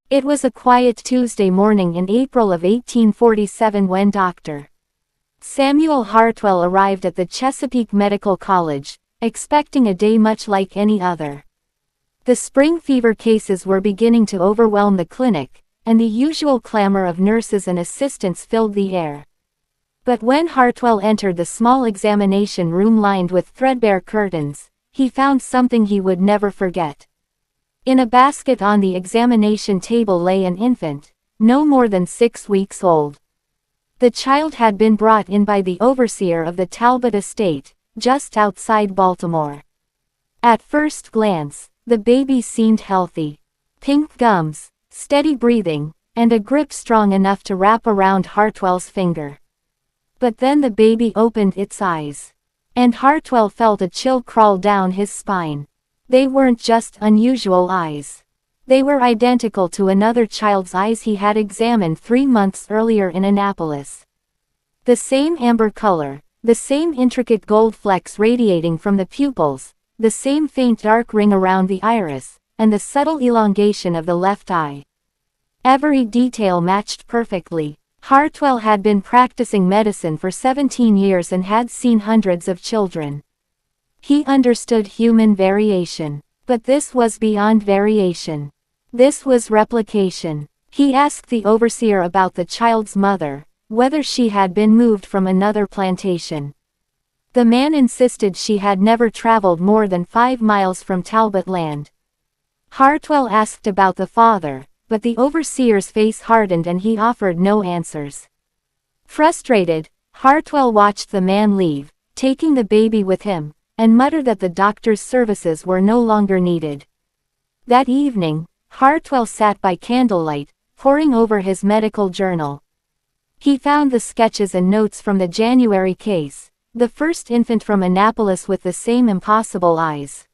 It was a quiet Tuesday morning in April of 1847 when Dr. Samuel Hartwell arrived at the Chesapeake Medical College, expecting a day much like any other. The spring fever cases were beginning to overwhelm the clinic, and the usual clamor of nurses and assistants filled the air. But when Hartwell entered the small examination room lined with threadbare curtains, he found something he would never forget. In a basket on the examination table lay an infant, no more than 6 weeks old. The child had been brought in by the overseer of the Talbot estate, just outside Baltimore. At first glance, the baby seemed healthy. Pink gums, steady breathing, and a grip strong enough to wrap around Hartwell's finger. But then the baby opened its eyes. And Hartwell felt a chill crawl down his spine. They weren't just unusual eyes. They were identical to another child's eyes he had examined 3 months earlier in Annapolis. The same amber color, the same intricate gold flecks radiating from the pupils, the same faint dark ring around the iris, and the subtle elongation of the left eye. Every detail matched perfectly. Hartwell had been practicing medicine for 17 years and had seen hundreds of children. He understood human variation. But this was beyond variation. This was replication. He asked the overseer about the child's mother, whether she had been moved from another plantation. The man insisted she had never traveled more than 5 miles from Talbot land. Hartwell asked about the father, but the overseer's face hardened and he offered no answers. Frustrated, Hartwell watched the man leave, taking the baby with him, and muttered that the doctor's services were no longer needed. That evening, Hartwell sat by candlelight, poring over his medical journal. He found the sketches and notes from the January case, the first infant from Annapolis with the same impossible eyes.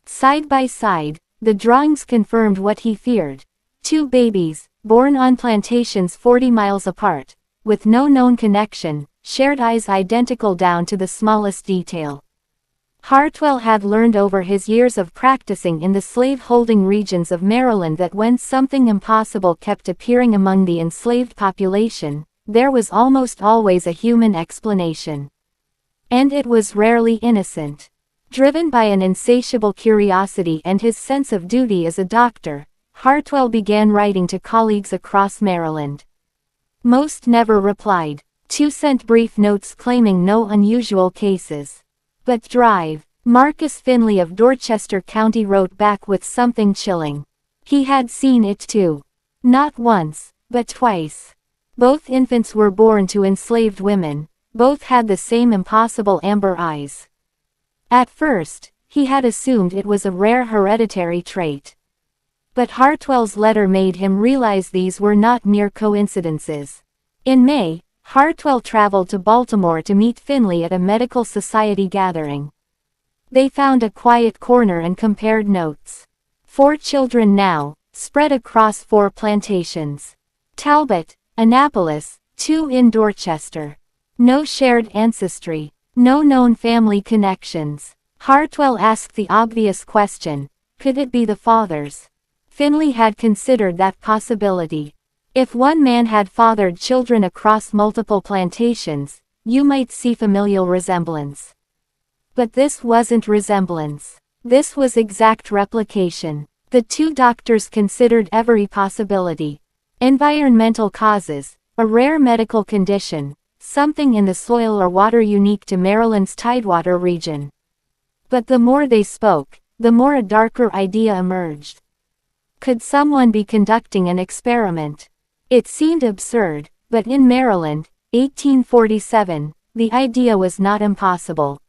Side by side, the drawings confirmed what he feared. 2 babies, born on plantations 40 miles apart, with no known connection, shared eyes identical down to the smallest detail. Hartwell had learned over his years of practicing in the slave-holding regions of Maryland that when something impossible kept appearing among the enslaved population, there was almost always a human explanation. And it was rarely innocent. Driven by an insatiable curiosity and his sense of duty as a doctor, Hartwell began writing to colleagues across Maryland. Most never replied. 2 sent brief notes claiming no unusual cases. But Drive, Marcus Finley of Dorchester County wrote back with something chilling. He had seen it too. Not once, but twice. Both infants were born to enslaved women. Both had the same impossible amber eyes. At first, he had assumed it was a rare hereditary trait. But Hartwell's letter made him realize these were not mere coincidences. In May, Hartwell traveled to Baltimore to meet Finley at a medical society gathering. They found a quiet corner and compared notes. 4 children now, spread across 4 plantations. Talbot, Annapolis, 2 in Dorchester. No shared ancestry. No known family connections. Hartwell asked the obvious question, could it be the fathers? Finley had considered that possibility. If one man had fathered children across multiple plantations, you might see familial resemblance. But this wasn't resemblance. This was exact replication. The 2 doctors considered every possibility. Environmental causes, a rare medical condition, something in the soil or water unique to Maryland's Tidewater region. But the more they spoke, the more a darker idea emerged. Could someone be conducting an experiment? It seemed absurd, but in Maryland, 1847, the idea was not impossible.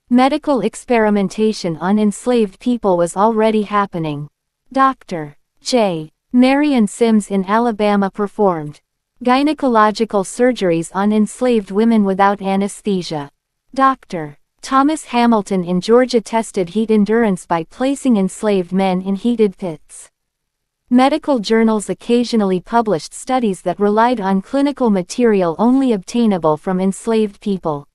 Medical experimentation on enslaved people was already happening. Dr. J. Marion Sims in Alabama performed gynecological surgeries on enslaved women without anesthesia. Dr. Thomas Hamilton in Georgia tested heat endurance by placing enslaved men in heated pits. Medical journals occasionally published studies that relied on clinical material only obtainable from enslaved people.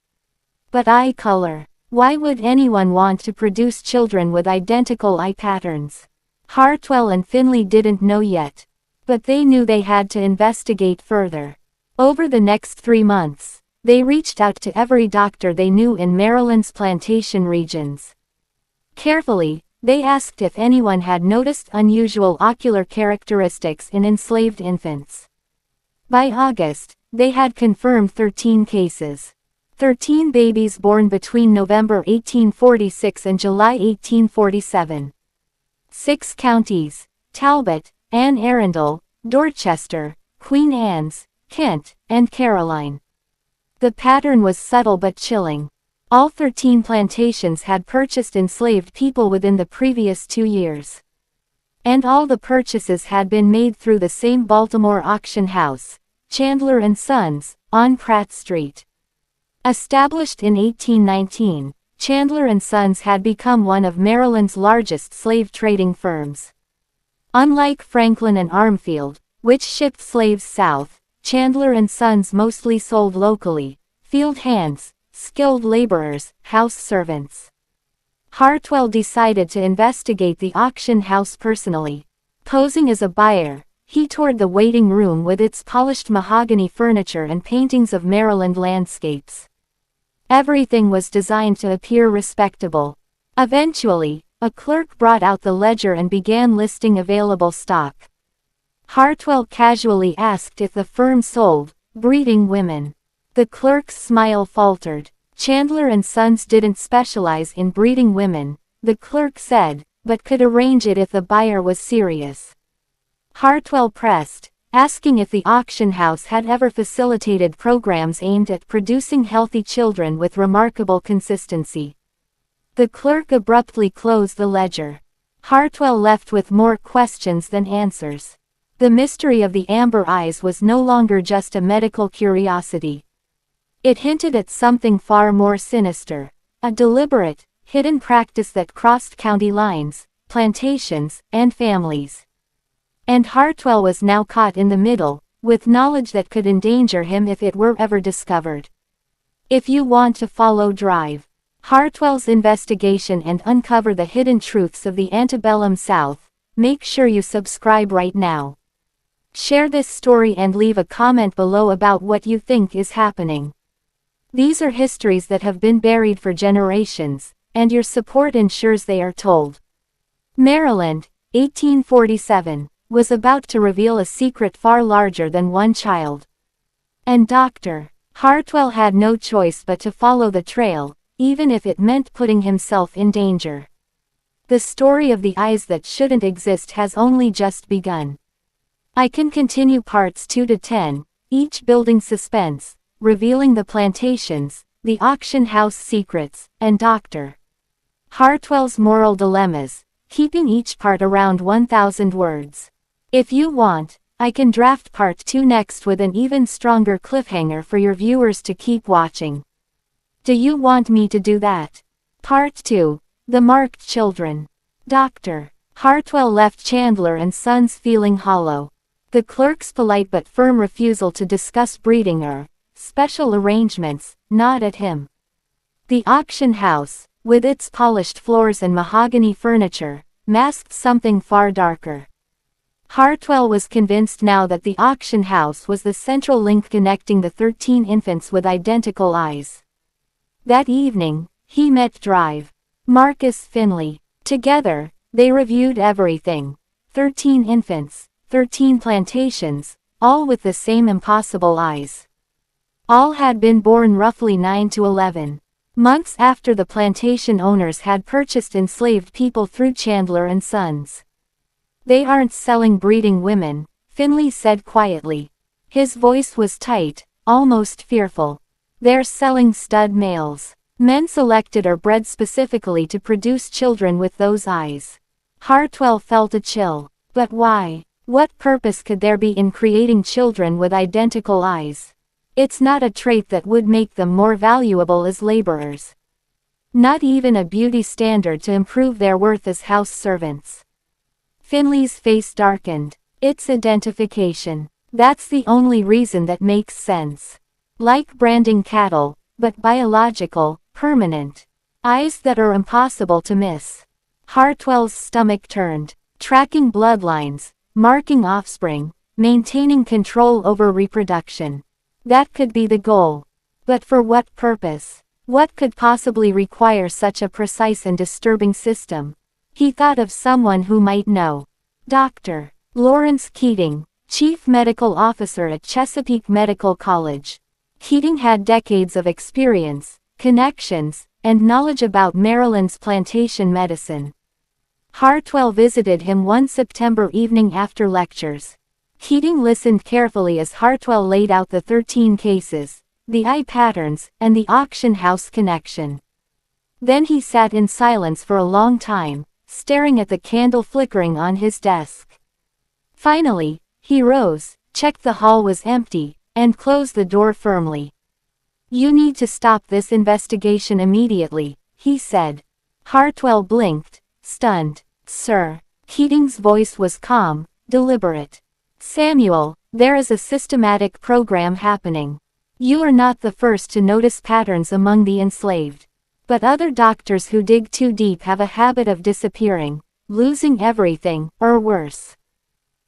But eye color. Why would anyone want to produce children with identical eye patterns? Hartwell and Finley didn't know yet. But they knew they had to investigate further. Over the next 3 months, they reached out to every doctor they knew in Maryland's plantation regions. Carefully, they asked if anyone had noticed unusual ocular characteristics in enslaved infants. By August, they had confirmed 13 cases. 13 babies born between November 1846 and July 1847. 6 counties: Talbot, Anne Arundel, Dorchester, Queen Anne's, Kent, and Caroline. The pattern was subtle but chilling. All 13 plantations had purchased enslaved people within the previous 2 years. And all the purchases had been made through the same Baltimore auction house, Chandler and Sons, on Pratt Street. Established in 1819, Chandler and Sons had become one of Maryland's largest slave trading firms. Unlike Franklin and Armfield, which shipped slaves south, Chandler and Sons mostly sold locally: field hands, skilled laborers, house servants. Hartwell decided to investigate the auction house personally. Posing as a buyer, he toured the waiting room with its polished mahogany furniture and paintings of Maryland landscapes. Everything was designed to appear respectable. Eventually, a clerk brought out the ledger and began listing available stock. Hartwell casually asked if the firm sold breeding women. The clerk's smile faltered. Chandler and Sons didn't specialize in breeding women, the clerk said, but could arrange it if the buyer was serious. Hartwell pressed, asking if the auction house had ever facilitated programs aimed at producing healthy children with remarkable consistency. The clerk abruptly closed the ledger. Hartwell left with more questions than answers. The mystery of the amber eyes was no longer just a medical curiosity. It hinted at something far more sinister, a deliberate, hidden practice that crossed county lines, plantations, and families. And Hartwell was now caught in the middle, with knowledge that could endanger him if it were ever discovered. If you want to follow Drive Hartwell's investigation and uncover the hidden truths of the antebellum South, make sure you subscribe right now. Share this story and leave a comment below about what you think is happening. These are histories that have been buried for generations, and your support ensures they are told. Maryland, 1847, was about to reveal a secret far larger than one child. And Dr. Hartwell had no choice but to follow the trail, even if it meant putting himself in danger. The story of the eyes that shouldn't exist has only just begun. I can continue parts 2 to 10, each building suspense, revealing the plantations, the auction house secrets, and Dr. Hartwell's moral dilemmas, keeping each part around 1,000 words. If you want, I can draft part 2 next with an even stronger cliffhanger for your viewers to keep watching. Do you want me to do that? Part 2, The Marked Children. Dr. Hartwell left Chandler and Sons feeling hollow. The clerk's polite but firm refusal to discuss breeding or special arrangements gnawed at him. The auction house, with its polished floors and mahogany furniture, masked something far darker. Hartwell was convinced now that the auction house was the central link connecting the 13 infants with identical eyes. That evening, he met Drive Marcus Finley. Together, they reviewed everything. 13 infants, 13 plantations, all with the same impossible eyes. All had been born roughly 9 to 11 months after the plantation owners had purchased enslaved people through Chandler and Sons. They aren't selling breeding women, Finley said quietly. His voice was tight, almost fearful. They're selling stud males. Men selected or bred specifically to produce children with those eyes. Hartwell felt a chill. But why? What purpose could there be in creating children with identical eyes? It's not a trait that would make them more valuable as laborers. Not even a beauty standard to improve their worth as house servants. Finley's face darkened. It's identification. That's the only reason that makes sense. Like branding cattle, but biological, permanent. Eyes that are impossible to miss. Hartwell's stomach turned. Tracking bloodlines, marking offspring, maintaining control over reproduction. That could be the goal. But for what purpose? What could possibly require such a precise and disturbing system? He thought of someone who might know. Dr. Lawrence Keating, Chief Medical Officer at Chesapeake Medical College. Keating had decades of experience, connections, and knowledge about Maryland's plantation medicine. Hartwell visited him one September evening after lectures. Keating listened carefully as Hartwell laid out the 13 cases, the eye patterns, and the auction house connection. Then he sat in silence for a long time, staring at the candle flickering on his desk. Finally, he rose, checked the hall was empty, and closed the door firmly. "You need to stop this investigation immediately," he said. Hartwell blinked, stunned. "Sir." Keating's voice was calm, deliberate. "Samuel, there is a systematic program happening. You are not the first to notice patterns among the enslaved. But other doctors who dig too deep have a habit of disappearing, losing everything, or worse.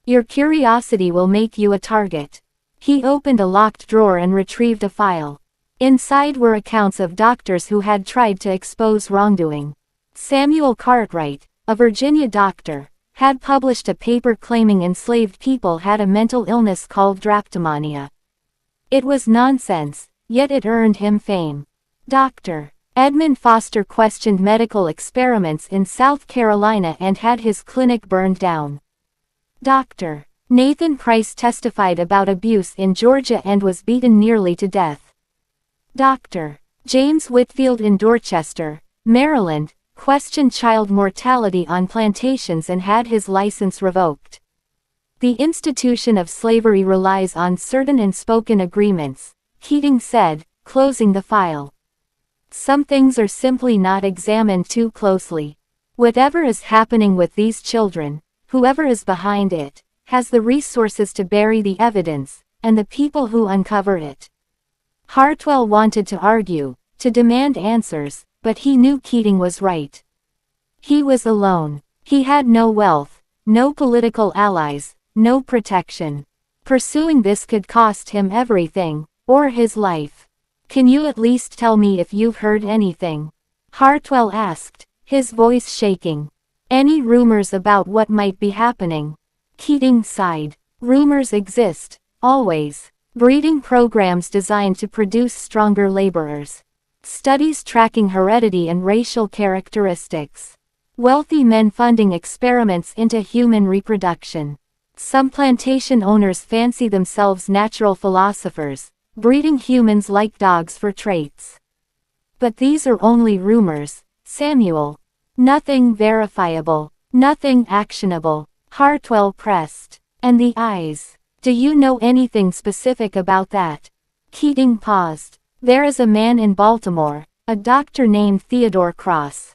Your curiosity will make you a target." He opened a locked drawer and retrieved a file. Inside were accounts of doctors who had tried to expose wrongdoing. Samuel Cartwright, a Virginia doctor, had published a paper claiming enslaved people had a mental illness called drapetomania. It was nonsense, yet it earned him fame. Dr. Edmund Foster questioned medical experiments in South Carolina and had his clinic burned down. Dr. Nathan Price testified about abuse in Georgia and was beaten nearly to death. Dr. James Whitfield in Dorchester, Maryland, questioned child mortality on plantations and had his license revoked. The institution of slavery relies on certain unspoken agreements, Keating said, closing the file. Some things are simply not examined too closely. Whatever is happening with these children, whoever is behind it, has the resources to bury the evidence, and the people who uncover it. Hartwell wanted to argue, to demand answers, but he knew Keating was right. He was alone. He had no wealth, no political allies, no protection. Pursuing this could cost him everything, or his life. "Can you at least tell me if you've heard anything?" Hartwell asked, his voice shaking. "Any rumors about what might be happening?" Keating sighed. "Rumors exist, always. Breeding programs designed to produce stronger laborers. Studies tracking heredity and racial characteristics. Wealthy men funding experiments into human reproduction. Some plantation owners fancy themselves natural philosophers, breeding humans like dogs for traits. But these are only rumors, Samuel. Nothing verifiable, nothing actionable." Hartwell pressed. "And the eyes? Do you know anything specific about that?" Keating paused. "There is a man in Baltimore, a doctor named Theodore Cross.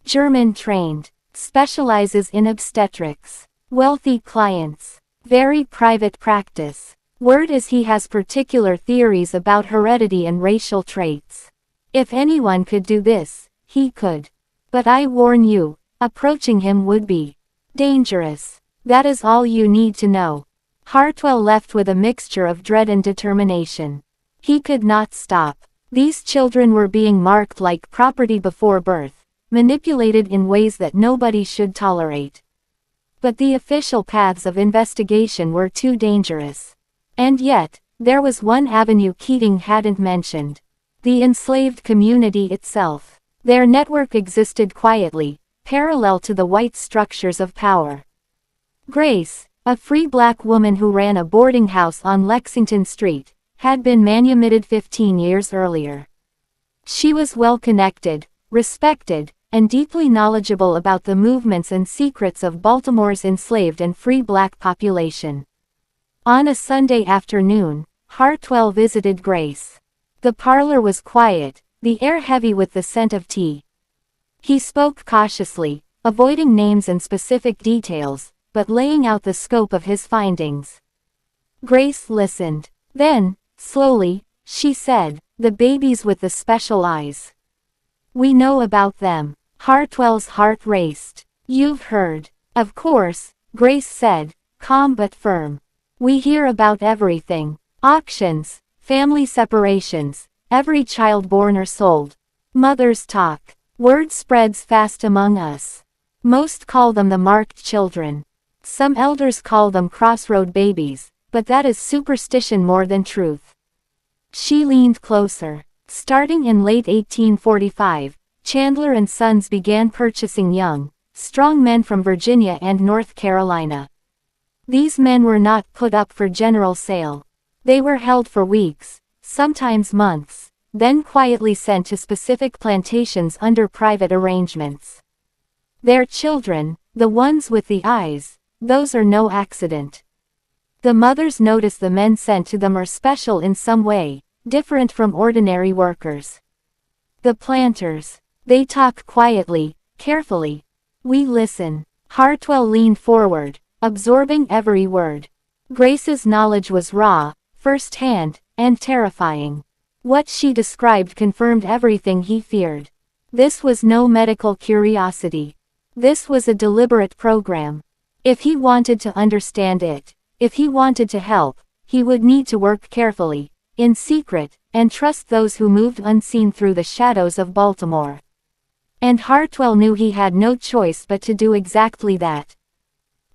German-trained, specializes in obstetrics. Wealthy clients. Very private practice. Word is he has particular theories about heredity and racial traits. If anyone could do this, he could. But I warn you, approaching him would be dangerous. That is all you need to know." Hartwell left with a mixture of dread and determination. He could not stop. These children were being marked like property before birth, manipulated in ways that nobody should tolerate. But the official paths of investigation were too dangerous. And yet, there was one avenue Keating hadn't mentioned. The enslaved community itself. Their network existed quietly, parallel to the white structures of power. Grace, a free black woman who ran a boarding house on Lexington Street, had been manumitted 15 years earlier. She was well-connected, respected, and deeply knowledgeable about the movements and secrets of Baltimore's enslaved and free black population. On a Sunday afternoon, Hartwell visited Grace. The parlor was quiet, the air heavy with the scent of tea. He spoke cautiously, avoiding names and specific details, but laying out the scope of his findings. Grace listened. Then, slowly, she said, "The babies with the special eyes. We know about them." Hartwell's heart raced. "You've heard." "Of course," Grace said, calm but firm. We hear about everything. Auctions, family separations, every child born or sold. Mothers talk. Word spreads fast among us. Most call them the marked children. Some elders call them crossroad babies, but that is superstition more than truth. She leaned closer. Starting in late 1845, Chandler and Sons began purchasing young, strong men from Virginia and North Carolina. These men were not put up for general sale. They were held for weeks, sometimes months, then quietly sent to specific plantations under private arrangements. Their children, the ones with the eyes, those are no accident. The mothers notice the men sent to them are special in some way, different from ordinary workers. The planters, they talk quietly, carefully. We listen. Hartwell leaned forward, absorbing every word. Grace's knowledge was raw, first-hand, and terrifying. What she described confirmed everything he feared. This was no medical curiosity. This was a deliberate program. If he wanted to understand it, if he wanted to help, he would need to work carefully, in secret, and trust those who moved unseen through the shadows of Baltimore. And Hartwell knew he had no choice but to do exactly that.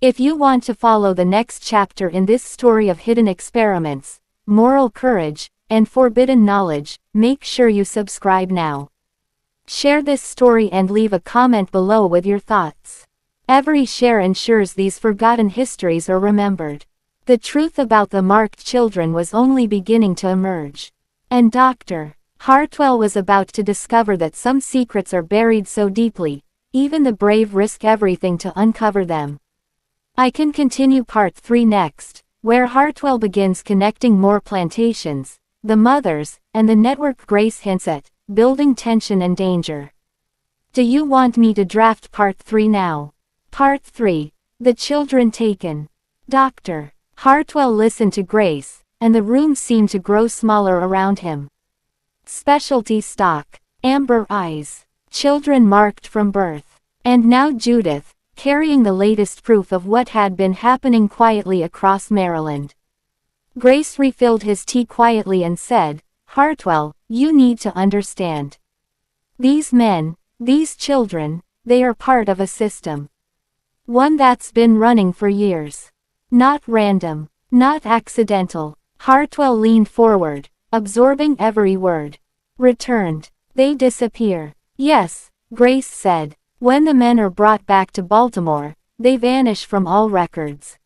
If you want to follow the next chapter in this story of hidden experiments, moral courage, and forbidden knowledge, make sure you subscribe now. Share this story and leave a comment below with your thoughts. Every share ensures these forgotten histories are remembered. The truth about the marked children was only beginning to emerge. And Dr. Hartwell was about to discover that some secrets are buried so deeply, even the brave risk everything to uncover them. I can continue part 3 next, where Hartwell begins connecting more plantations, the mothers, and the network Grace hints at, building tension and danger. Do you want me to draft part 3 now? Part 3, The Children Taken. Dr. Hartwell listened to Grace, and the room seemed to grow smaller around him. Specialty stock, amber eyes, children marked from birth. And now Judith, carrying the latest proof of what had been happening quietly across Maryland. Grace refilled his tea quietly and said, "Hartwell, you need to understand. These men, these children, they are part of a system. One that's been running for years. Not random, not accidental." Hartwell leaned forward, absorbing every word. Returned. They disappear. Yes, Grace said. When the men are brought back to Baltimore, they vanish from all records.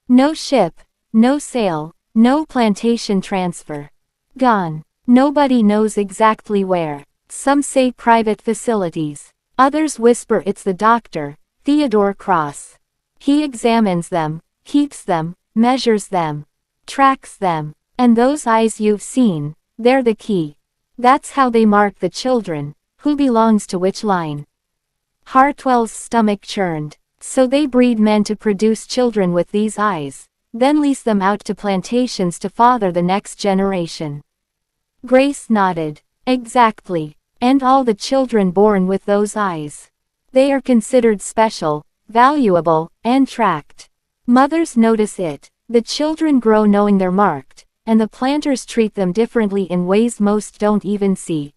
No ship, no sale, no plantation transfer. Gone. Nobody knows exactly where. Some say private facilities. Others whisper it's the doctor, Theodore Cross. He examines them, keeps them, measures them, tracks them. And those eyes you've seen, they're the key. That's how they mark the children, who belongs to which line. Hartwell's stomach churned. So they breed men to produce children with these eyes, then lease them out to plantations to father the next generation. Grace nodded. Exactly. And all the children born with those eyes. They are considered special, valuable, and tracked. Mothers notice it. The children grow knowing they're marked, and the planters treat them differently in ways most don't even see.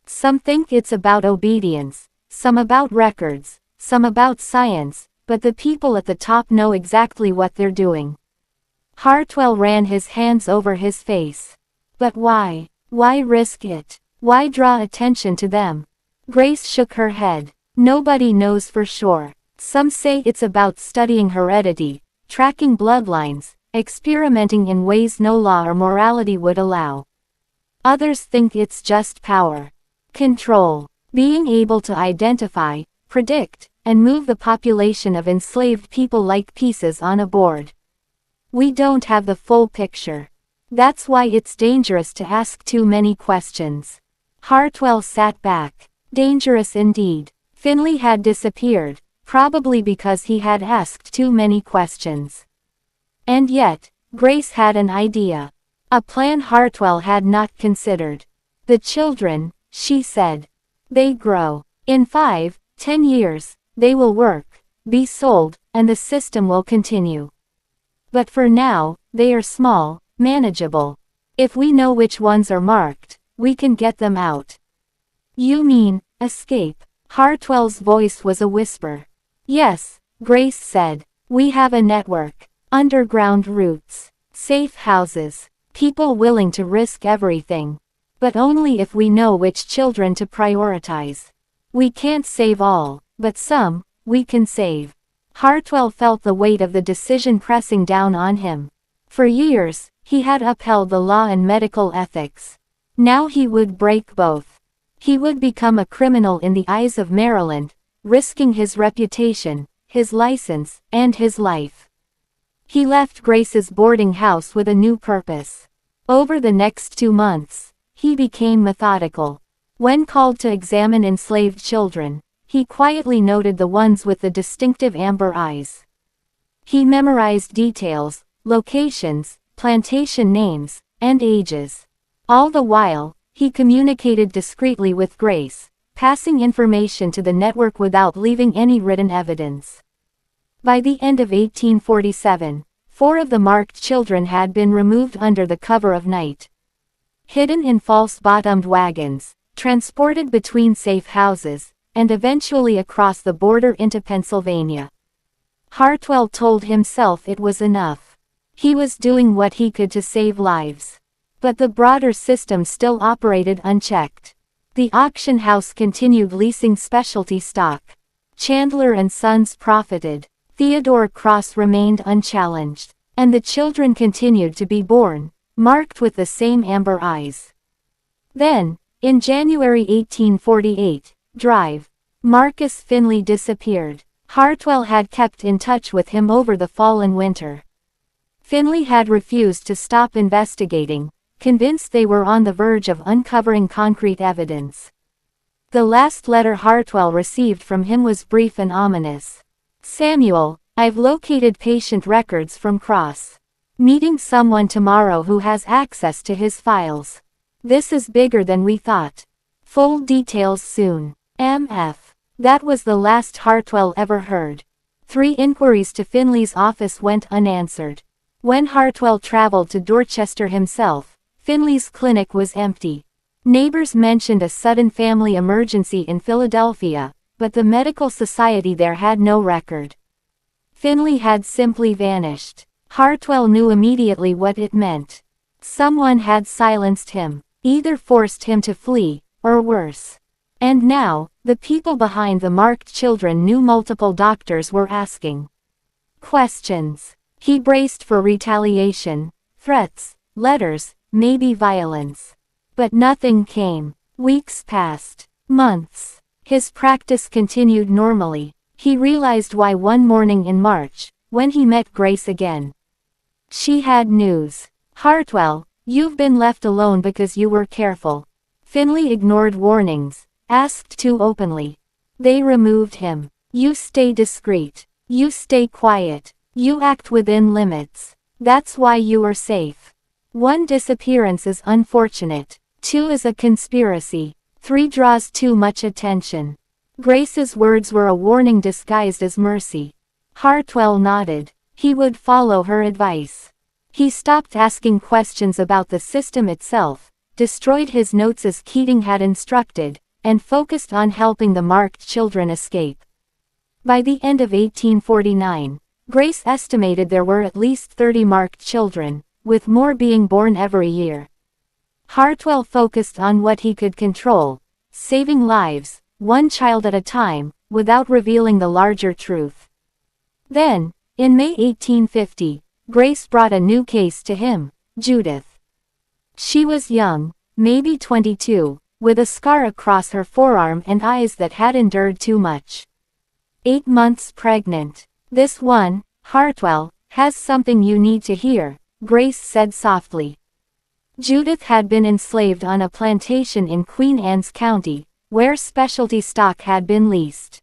Some think it's about obedience, some about records, some about science, but the people at the top know exactly what they're doing. Hartwell ran his hands over his face. But why? Why risk it? Why draw attention to them? Grace shook her head. Nobody knows for sure. Some say it's about studying heredity, tracking bloodlines, experimenting in ways no law or morality would allow. Others think it's just power. Control. Being able to identify, predict, and move the population of enslaved people like pieces on a board. We don't have the full picture. That's why it's dangerous to ask too many questions. Hartwell sat back. Dangerous indeed. Finley had disappeared, probably because he had asked too many questions. And yet, Grace had an idea. A plan Hartwell had not considered. The children, she said. They grow. In 5-10 years, they will work, be sold, and the system will continue. But for now, they are small, manageable. If we know which ones are marked, we can get them out. You mean, escape? Hartwell's voice was a whisper. Yes, Grace said. We have a network. Underground routes. Safe houses. People willing to risk everything. But only if we know which children to prioritize. We can't save all, but some, we can save. Hartwell felt the weight of the decision pressing down on him. For years, he had upheld the law and medical ethics. Now he would break both. He would become a criminal in the eyes of Maryland, risking his reputation, his license, and his life. He left Grace's boarding house with a new purpose. Over the next 2 months, he became methodical. When called to examine enslaved children, he quietly noted the ones with the distinctive amber eyes. He memorized details, locations, plantation names, and ages. All the while, he communicated discreetly with Grace, passing information to the network without leaving any written evidence. By the end of 1847, 4 of the marked children had been removed under the cover of night. Hidden in false-bottomed wagons, transported between safe houses, and eventually across the border into Pennsylvania. Hartwell told himself it was enough. He was doing what he could to save lives. But the broader system still operated unchecked. The auction house continued leasing specialty stock. Chandler and Sons profited. Theodore Cross remained unchallenged. And the children continued to be born, marked with the same amber eyes. Then, in January 1848, Marcus Finley disappeared. Hartwell had kept in touch with him over the fall and winter. Finley had refused to stop investigating, convinced they were on the verge of uncovering concrete evidence. The last letter Hartwell received from him was brief and ominous. Samuel, I've located patient records from Cross. Meeting someone tomorrow who has access to his files. This is bigger than we thought. Full details soon. M.F. That was the last Hartwell ever heard. 3 inquiries to Finley's office went unanswered. When Hartwell traveled to Dorchester himself, Finley's clinic was empty. Neighbors mentioned a sudden family emergency in Philadelphia, but the medical society there had no record. Finley had simply vanished. Hartwell knew immediately what it meant. Someone had silenced him, either forced him to flee, or worse. And now, the people behind the marked children knew multiple doctors were asking questions. He braced for retaliation, threats, letters, maybe violence. But nothing came. Weeks passed. Months. His practice continued normally. He realized why one morning in March, when he met Grace again. She had news. Hartwell, you've been left alone because you were careful. Finley ignored warnings, asked too openly. They removed him. You stay discreet. You stay quiet. You act within limits. That's why you are safe. 1 disappearance is unfortunate. 2 is a conspiracy. 3 draws too much attention. Grace's words were a warning disguised as mercy. Hartwell nodded. He would follow her advice. He stopped asking questions about the system itself, destroyed his notes as Keating had instructed, and focused on helping the marked children escape. By the end of 1849, Grace estimated there were at least 30 marked children, with more being born every year. Hartwell focused on what he could control, saving lives, 1 child at a time, without revealing the larger truth. Then, in May 1850, Grace brought a new case to him, Judith. She was young, maybe 22, with a scar across her forearm and eyes that had endured too much. 8 months pregnant. This one, Hartwell, has something you need to hear, Grace said softly. Judith had been enslaved on a plantation in Queen Anne's County, where specialty stock had been leased.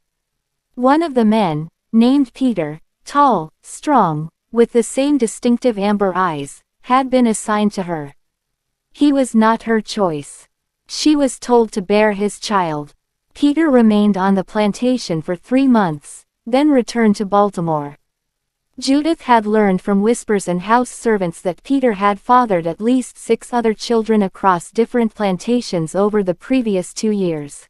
One of the men, named Peter, tall, strong, with the same distinctive amber eyes, had been assigned to her. He was not her choice. She was told to bear his child. Peter remained on the plantation for 3 months, then returned to Baltimore. Judith had learned from whispers and house servants that Peter had fathered at least 6 other children across different plantations over the previous 2 years.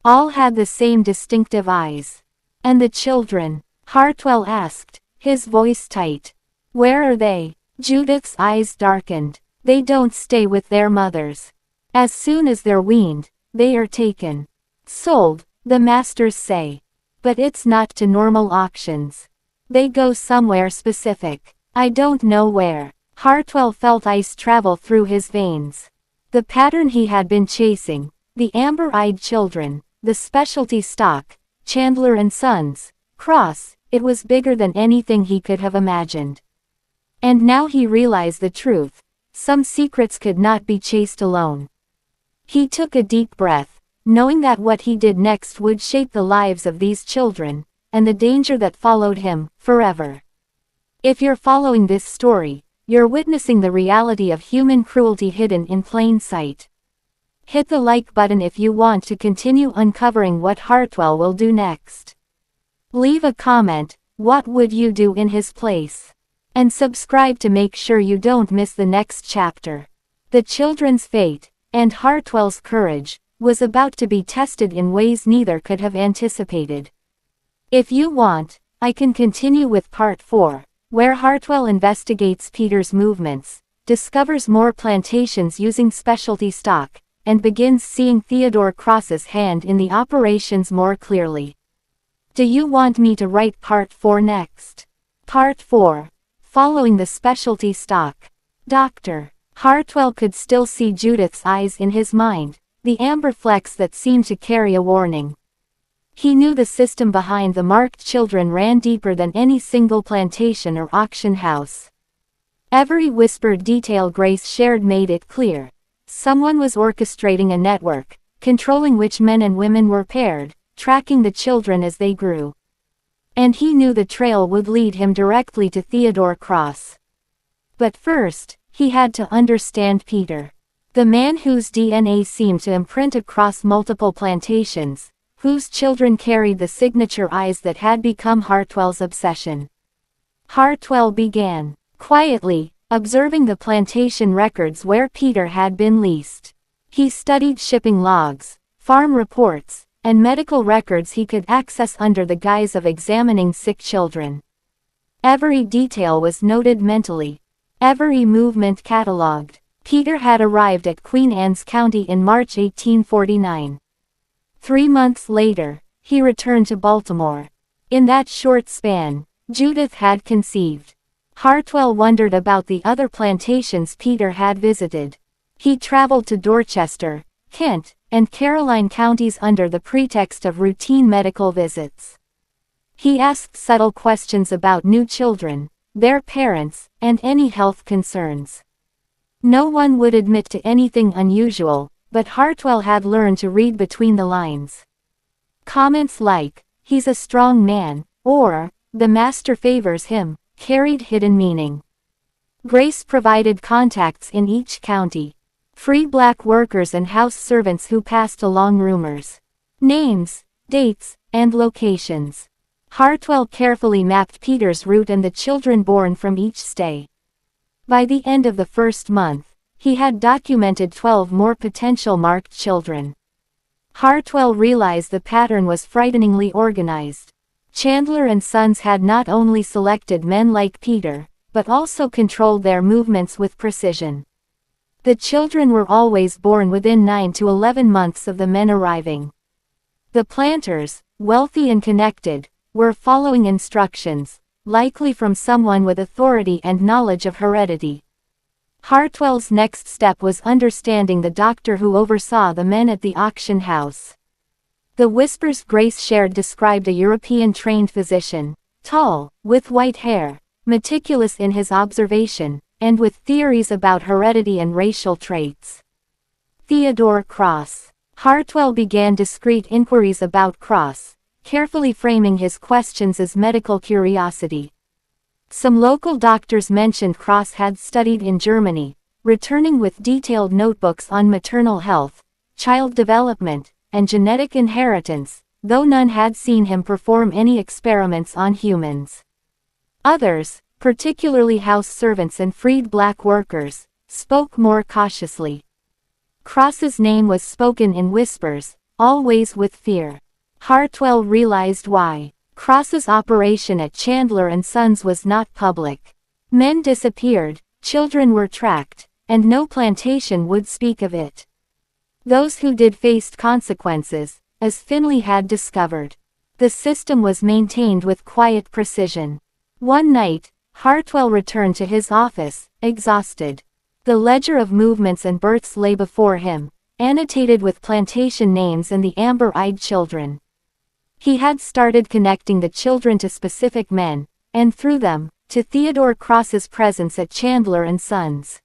All had the same distinctive eyes. "And the children?" Hartwell asked, his voice tight. "Where are they?" Judith's eyes darkened. "They don't stay with their mothers. As soon as they're weaned, they are taken. Sold, the masters say. But it's not to normal auctions. They go somewhere specific. I don't know where." Hartwell felt ice travel through his veins. The pattern he had been chasing, the amber-eyed children, the specialty stock, Chandler and Sons, cross, it was bigger than anything he could have imagined. And now he realized the truth. Some secrets could not be chased alone. He took a deep breath, knowing that what he did next would shape the lives of these children, and the danger that followed him, forever. If you're following this story, you're witnessing the reality of human cruelty hidden in plain sight. Hit the like button if you want to continue uncovering what Hartwell will do next. Leave a comment, what would you do in his place? And subscribe to make sure you don't miss the next chapter. The children's fate, and Hartwell's courage, was about to be tested in ways neither could have anticipated. If you want, I can continue with part 4, where Hartwell investigates Peter's movements, discovers more plantations using specialty stock, and begins seeing Theodore Cross's hand in the operations more clearly. Do you want me to write part 4 next? Part 4. Following the specialty stock. Dr. Hartwell could still see Judith's eyes in his mind, the amber flecks that seemed to carry a warning. He knew the system behind the marked children ran deeper than any single plantation or auction house. Every whispered detail Grace shared made it clear. Someone was orchestrating a network, controlling which men and women were paired, tracking the children as they grew. And he knew the trail would lead him directly to Theodore Cross. But first, he had to understand Peter. The man whose DNA seemed to imprint across multiple plantations, whose children carried the signature eyes that had become Hartwell's obsession. Hartwell began, quietly, observing the plantation records where Peter had been leased. He studied shipping logs, farm reports, and medical records he could access under the guise of examining sick children. Every detail was noted mentally. Every movement catalogued. Peter had arrived at Queen Anne's County in March 1849. 3 months later, he returned to Baltimore. In that short span, Judith had conceived. Hartwell wondered about the other plantations Peter had visited. He traveled to Dorchester, Kent, and Caroline counties under the pretext of routine medical visits. He asked subtle questions about new children, their parents, and any health concerns. No one would admit to anything unusual, but Hartwell had learned to read between the lines. Comments like, "He's a strong man," or, "The master favors him," carried hidden meaning. Grace provided contacts in each county. Free black workers and house servants who passed along rumors. Names, dates, and locations. Hartwell carefully mapped Peter's route and the children born from each stay. By the end of the first month, he had documented 12 more potential marked children. Hartwell realized the pattern was frighteningly organized. Chandler and Sons had not only selected men like Peter, but also controlled their movements with precision. The children were always born within 9 to 11 months of the men arriving. The planters, wealthy and connected, were following instructions, likely from someone with authority and knowledge of heredity. Hartwell's next step was understanding the doctor who oversaw the men at the auction house. The whispers Grace shared described a European-trained physician, tall, with white hair, meticulous in his observation, and with theories about heredity and racial traits. Theodore Cross. Hartwell began discreet inquiries about Cross, carefully framing his questions as medical curiosity. Some local doctors mentioned Cross had studied in Germany, returning with detailed notebooks on maternal health, child development, and genetic inheritance, though none had seen him perform any experiments on humans. Others, particularly house servants and freed black workers, spoke more cautiously. Cross's name was spoken in whispers, always with fear. Hartwell realized why. Cross's operation at Chandler and Sons was not public. Men disappeared, children were tracked, and no plantation would speak of it. Those who did faced consequences, as Finley had discovered. The system was maintained with quiet precision. One night, Hartwell returned to his office, exhausted. The ledger of movements and births lay before him, annotated with plantation names and the amber-eyed children. He had started connecting the children to specific men, and through them, to Theodore Cross's presence at Chandler and Sons.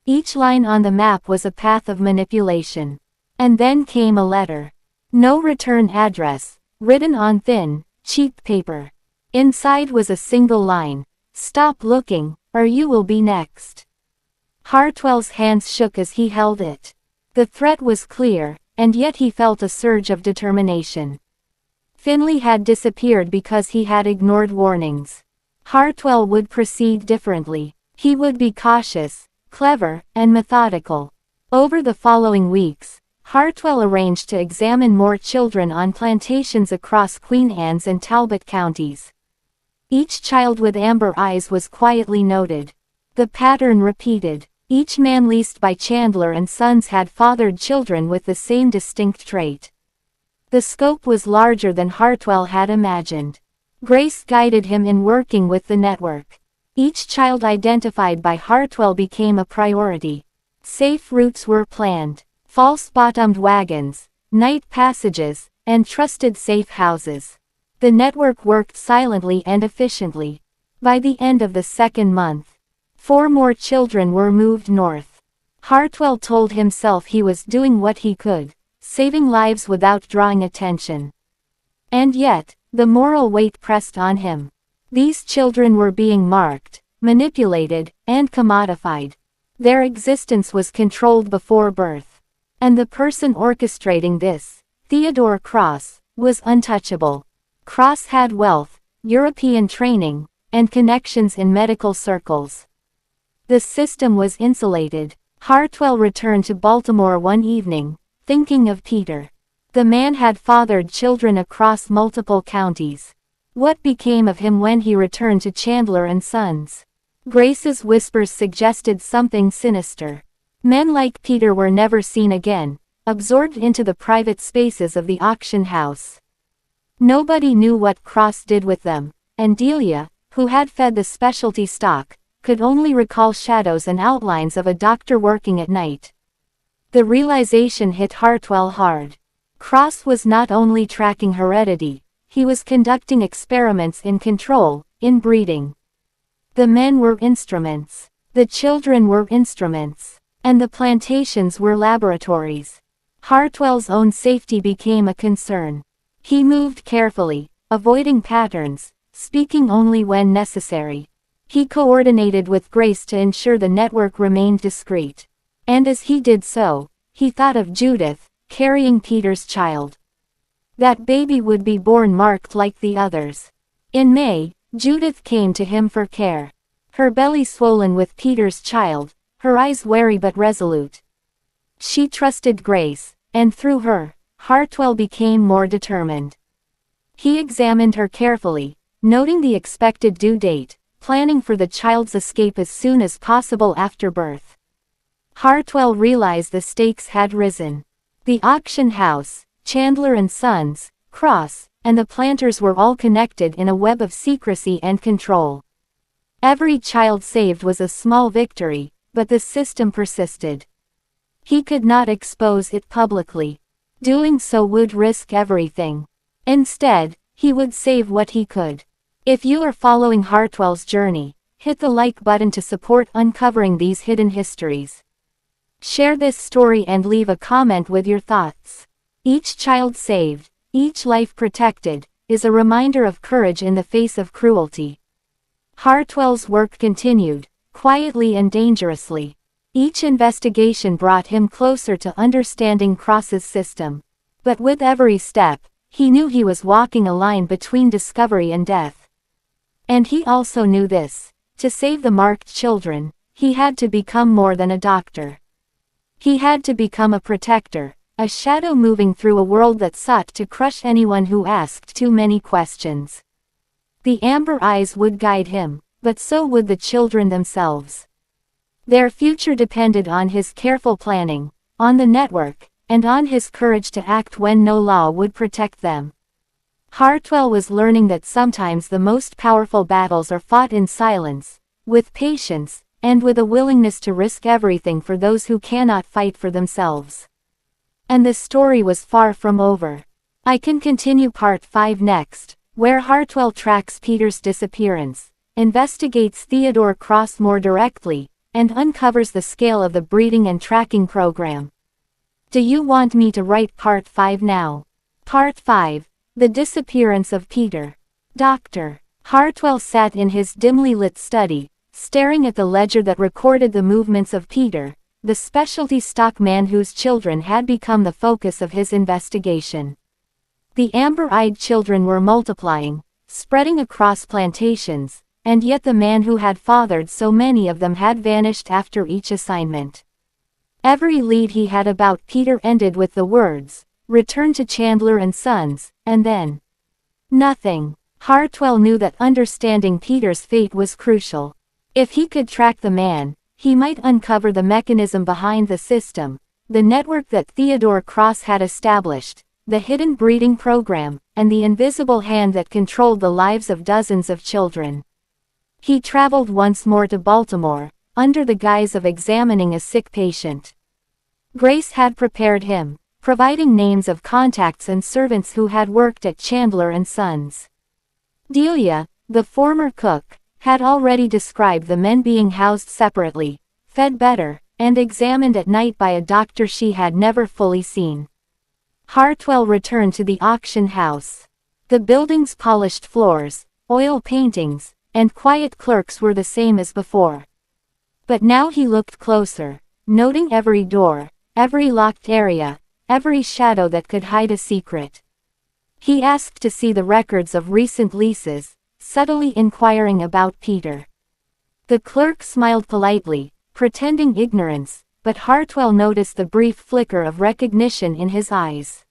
Each line on the map was a path of manipulation. And then came a letter. No return address, written on thin, cheap paper. Inside was a single line: "Stop looking, or you will be next." Hartwell's hands shook as he held it. The threat was clear, and yet he felt a surge of determination. Finley had disappeared because he had ignored warnings. Hartwell would proceed differently. He would be cautious, clever, and methodical. Over the following weeks, Hartwell arranged to examine more children on plantations across Queen Anne's and Talbot counties. Each child with amber eyes was quietly noted. The pattern repeated. Each man leased by Chandler and Sons had fathered children with the same distinct trait. The scope was larger than Hartwell had imagined. Grace guided him in working with the network. Each child identified by Hartwell became a priority. Safe routes were planned. False-bottomed wagons, night passages, and trusted safe houses. The network worked silently and efficiently. By the end of the second month, 4 more children were moved north. Hartwell told himself he was doing what he could, saving lives without drawing attention. And yet, the moral weight pressed on him. These children were being marked, manipulated, and commodified. Their existence was controlled before birth. And the person orchestrating this, Theodore Cross, was untouchable. Cross had wealth, European training, and connections in medical circles. The system was insulated. Hartwell returned to Baltimore one evening, thinking of Peter. The man had fathered children across multiple counties. What became of him when he returned to Chandler and Sons? Grace's whispers suggested something sinister. Men like Peter were never seen again, absorbed into the private spaces of the auction house. Nobody knew what Cross did with them, and Delia, who had fed the specialty stock, could only recall shadows and outlines of a doctor working at night. The realization hit Hartwell hard. Cross was not only tracking heredity, he was conducting experiments in control, in breeding. The men were instruments. The children were instruments. And the plantations were laboratories. Hartwell's own safety became a concern. He moved carefully, avoiding patterns, speaking only when necessary. He coordinated with Grace to ensure the network remained discreet. And as he did so, he thought of Judith, carrying Peter's child. That baby would be born marked like the others. In May, Judith came to him for care. Her belly swollen with Peter's child, her eyes wary but resolute. She trusted Grace, and through her, Hartwell became more determined. He examined her carefully, noting the expected due date, planning for the child's escape as soon as possible after birth. Hartwell realized the stakes had risen. The auction house, Chandler and Sons, Cross, and the planters were all connected in a web of secrecy and control. Every child saved was a small victory, but the system persisted. He could not expose it publicly. Doing so would risk everything. Instead, he would save what he could. If you are following Hartwell's journey, hit the like button to support uncovering these hidden histories. Share this story and leave a comment with your thoughts. Each child saved, each life protected, is a reminder of courage in the face of cruelty. Hartwell's work continued, quietly and dangerously. Each investigation brought him closer to understanding Cross's system. But with every step, he knew he was walking a line between discovery and death. And he also knew this. To save the marked children, he had to become more than a doctor. He had to become a protector, a shadow moving through a world that sought to crush anyone who asked too many questions. The amber eyes would guide him, but so would the children themselves. Their future depended on his careful planning, on the network, and on his courage to act when no law would protect them. Hartwell was learning that sometimes the most powerful battles are fought in silence, with patience, and with a willingness to risk everything for those who cannot fight for themselves. And the story was far from over. I can continue part 5 next, where Hartwell tracks Peter's disappearance, investigates Theodore Cross more directly, and uncovers the scale of the breeding and tracking program. Do you want me to write part 5 now? Part 5, The Disappearance of Peter. Dr. Hartwell sat in his dimly lit study, staring at the ledger that recorded the movements of Peter, the specialty stock man whose children had become the focus of his investigation. The amber-eyed children were multiplying, spreading across plantations, and yet the man who had fathered so many of them had vanished after each assignment. Every lead he had about Peter ended with the words, "Return to Chandler and Sons," and then nothing. Hartwell knew that understanding Peter's fate was crucial. If he could track the man, he might uncover the mechanism behind the system, the network that Theodore Cross had established, the hidden breeding program, and the invisible hand that controlled the lives of dozens of children. He traveled once more to Baltimore, under the guise of examining a sick patient. Grace had prepared him, providing names of contacts and servants who had worked at Chandler and Sons. Delia, the former cook, had already described the men being housed separately, fed better, and examined at night by a doctor she had never fully seen. Hartwell returned to the auction house. The building's polished floors, oil paintings, and quiet clerks were the same as before. But now he looked closer, noting every door, every locked area, every shadow that could hide a secret. He asked to see the records of recent leases, subtly inquiring about Peter. The clerk smiled politely, pretending ignorance, but Hartwell noticed the brief flicker of recognition in his eyes.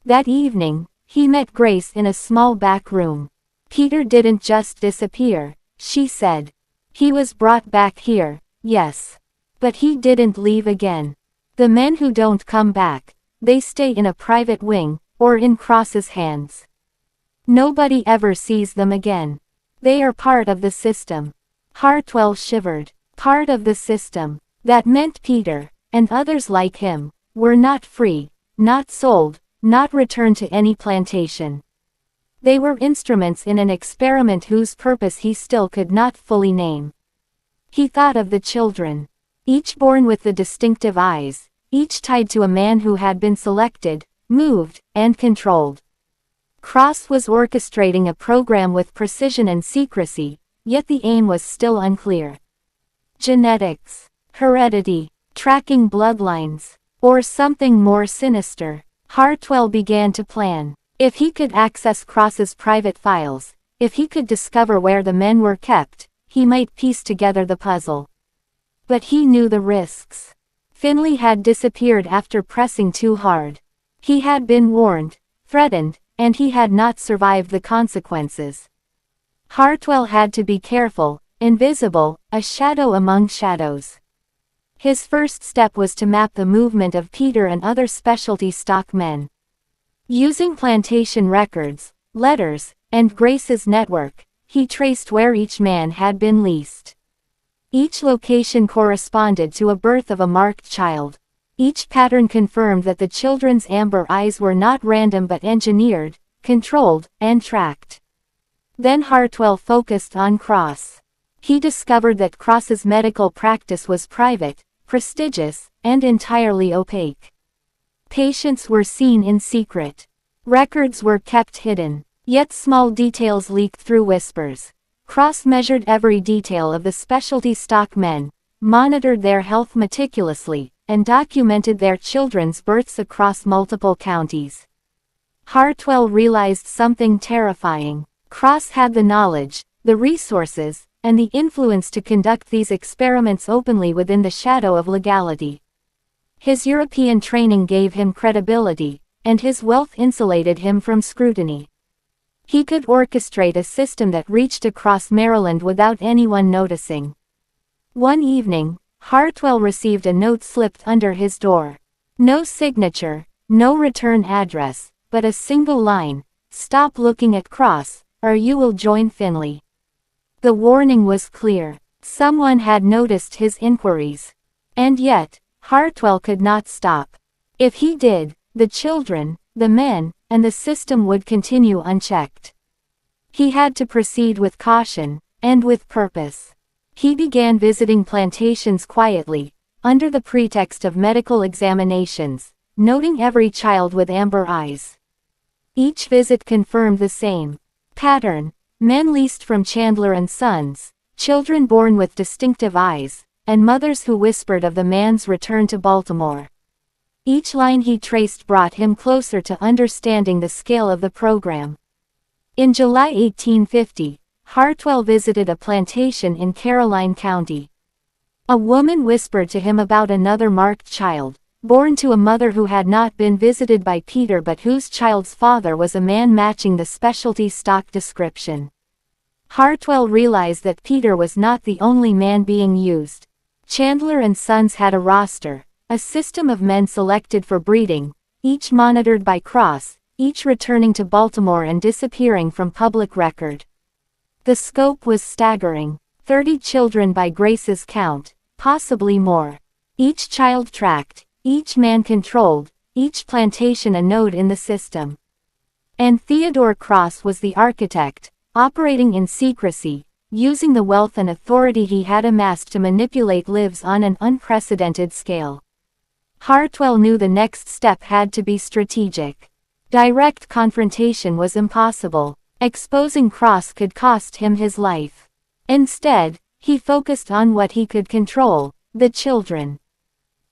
That evening, he met Grace in a small back room. "Peter didn't just disappear," she said. "He was brought back here, yes. But he didn't leave again. The men who don't come back, they stay in a private wing, or in Cross's hands. Nobody ever sees them again. They are part of the system." Hartwell shivered. Part of the system. That meant Peter, and others like him, were not free, not sold, not returned to any plantation. They were instruments in an experiment whose purpose he still could not fully name. He thought of the children. Each born with the distinctive eyes, each tied to a man who had been selected, moved, and controlled. Cross was orchestrating a program with precision and secrecy, yet the aim was still unclear. Genetics, heredity, tracking bloodlines, or something more sinister. Hartwell began to plan. If he could access Cross's private files, if he could discover where the men were kept, he might piece together the puzzle. But he knew the risks. Finley had disappeared after pressing too hard. He had been warned, threatened, and he had not survived the consequences. Hartwell had to be careful, invisible, a shadow among shadows. His first step was to map the movement of Peter and other specialty stock men. Using plantation records, letters, and Grace's network, he traced where each man had been leased. Each location corresponded to a birth of a marked child. Each pattern confirmed that the children's amber eyes were not random but engineered, controlled, and tracked. Then Hartwell focused on Cross. He discovered that Cross's medical practice was private, prestigious, and entirely opaque. Patients were seen in secret. Records were kept hidden, yet small details leaked through whispers. Cross measured every detail of the specialty stock men, monitored their health meticulously, and documented their children's births across multiple counties. Hartwell realized something terrifying. Cross had the knowledge, the resources, and the influence to conduct these experiments openly within the shadow of legality. His European training gave him credibility, and his wealth insulated him from scrutiny. He could orchestrate a system that reached across Maryland without anyone noticing. One evening, Hartwell received a note slipped under his door. No signature, no return address, but a single line: "Stop looking at Cross, or you will join Finley." The warning was clear. Someone had noticed his inquiries. And yet, Hartwell could not stop. If he did, the children, the men, and the system would continue unchecked. He had to proceed with caution, and with purpose. He began visiting plantations quietly, under the pretext of medical examinations, noting every child with amber eyes. Each visit confirmed the same pattern: men leased from Chandler and Sons, children born with distinctive eyes, and mothers who whispered of the man's return to Baltimore. Each line he traced brought him closer to understanding the scale of the program. In July 1850, Hartwell visited a plantation in Caroline County. A woman whispered to him about another marked child, born to a mother who had not been visited by Peter but whose child's father was a man matching the specialty stock description. Hartwell realized that Peter was not the only man being used. Chandler and Sons had a roster, a system of men selected for breeding, each monitored by Cross, each returning to Baltimore and disappearing from public record. The scope was staggering: 30 children by Grace's count, possibly more. Each child tracked, each man controlled, each plantation a node in the system. And Theodore Cross was the architect, operating in secrecy, using the wealth and authority he had amassed to manipulate lives on an unprecedented scale. Hartwell knew the next step had to be strategic. Direct confrontation was impossible. Exposing Cross could cost him his life. Instead, he focused on what he could control: the children.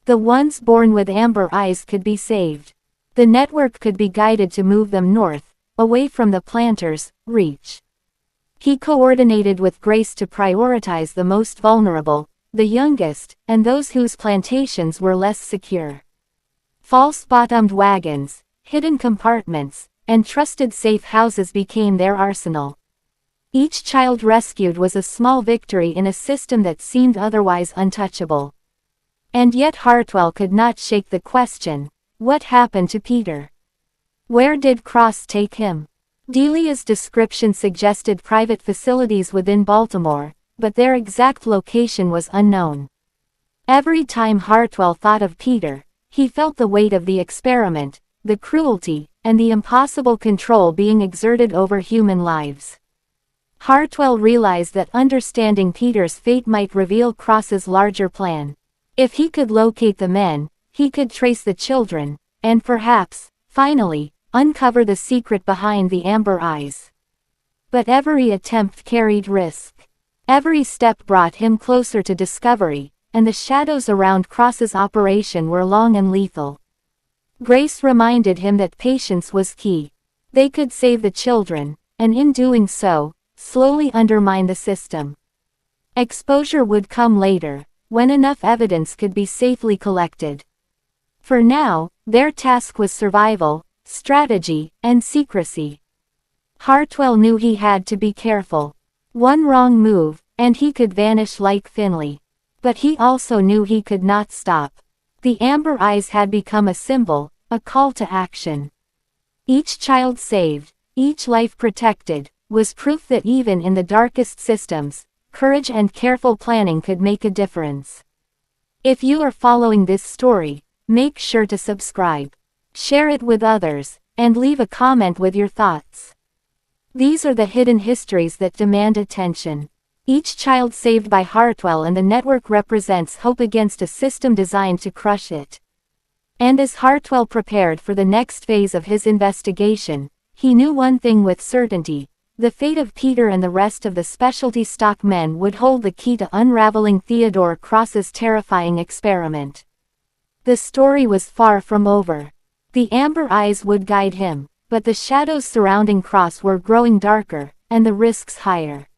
The ones born with amber eyes could be saved. The network could be guided to move them north, away from the planters' reach. He coordinated with Grace to prioritize the most vulnerable, the youngest, and those whose plantations were less secure. False-bottomed wagons, hidden compartments, and trusted safe houses became their arsenal. Each child rescued was a small victory in a system that seemed otherwise untouchable. And yet Hartwell could not shake the question: what happened to Peter? Where did Cross take him? Delia's description suggested private facilities within Baltimore, but their exact location was unknown. Every time Hartwell thought of Peter, he felt the weight of the experiment, the cruelty, and the impossible control being exerted over human lives. Hartwell realized that understanding Peter's fate might reveal Cross's larger plan. If he could locate the men, he could trace the children, and perhaps, finally, uncover the secret behind the amber eyes. But every attempt carried risk. Every step brought him closer to discovery, and the shadows around Cross's operation were long and lethal. Grace reminded him that patience was key. They could save the children, and in doing so, slowly undermine the system. Exposure would come later, when enough evidence could be safely collected. For now, their task was survival, strategy, and secrecy. Hartwell knew he had to be careful. One wrong move, and he could vanish like Finley. But he also knew he could not stop. The amber eyes had become a symbol, a call to action. Each child saved, each life protected, was proof that even in the darkest systems, courage and careful planning could make a difference. If you are following this story, make sure to subscribe, share it with others, and leave a comment with your thoughts. These are the hidden histories that demand attention. Each child saved by Hartwell and the network represents hope against a system designed to crush it. And as Hartwell prepared for the next phase of his investigation, he knew one thing with certainty: the fate of Peter and the rest of the specialty stock men would hold the key to unraveling Theodore Cross's terrifying experiment. The story was far from over. The amber eyes would guide him, but the shadows surrounding Cross were growing darker, and the risks higher.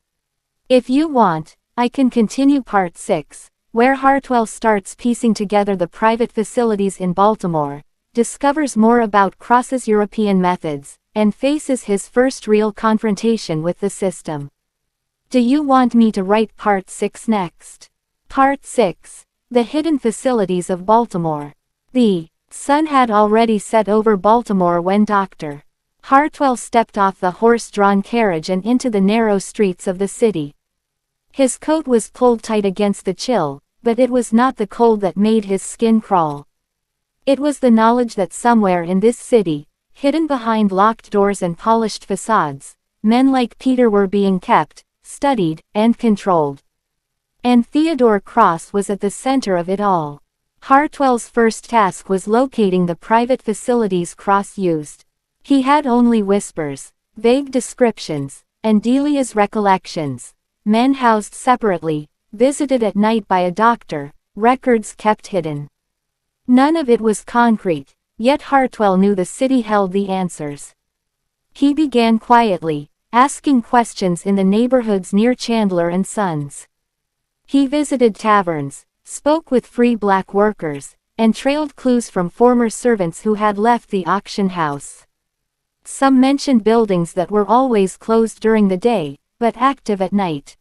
If you want, I can continue part 6, where Hartwell starts piecing together the private facilities in Baltimore, discovers more about Cross's European methods, and faces his first real confrontation with the system. Do you want me to write part 6 next? Part 6. The Hidden Facilities of Baltimore. The sun had already set over Baltimore when Dr. Hartwell stepped off the horse-drawn carriage and into the narrow streets of the city. His coat was pulled tight against the chill, but it was not the cold that made his skin crawl. It was the knowledge that somewhere in this city, hidden behind locked doors and polished facades, men like Peter were being kept, studied, and controlled. And Theodore Cross was at the center of it all. Hartwell's first task was locating the private facilities Cross used. He had only whispers, vague descriptions, and Delia's recollections. Men housed separately, visited at night by a doctor, records kept hidden. None of it was concrete, yet Hartwell knew the city held the answers. He began quietly, asking questions in the neighborhoods near Chandler and Sons. He visited taverns, spoke with free black workers, and trailed clues from former servants who had left the auction house. Some mentioned buildings that were always closed during the day, but active at night.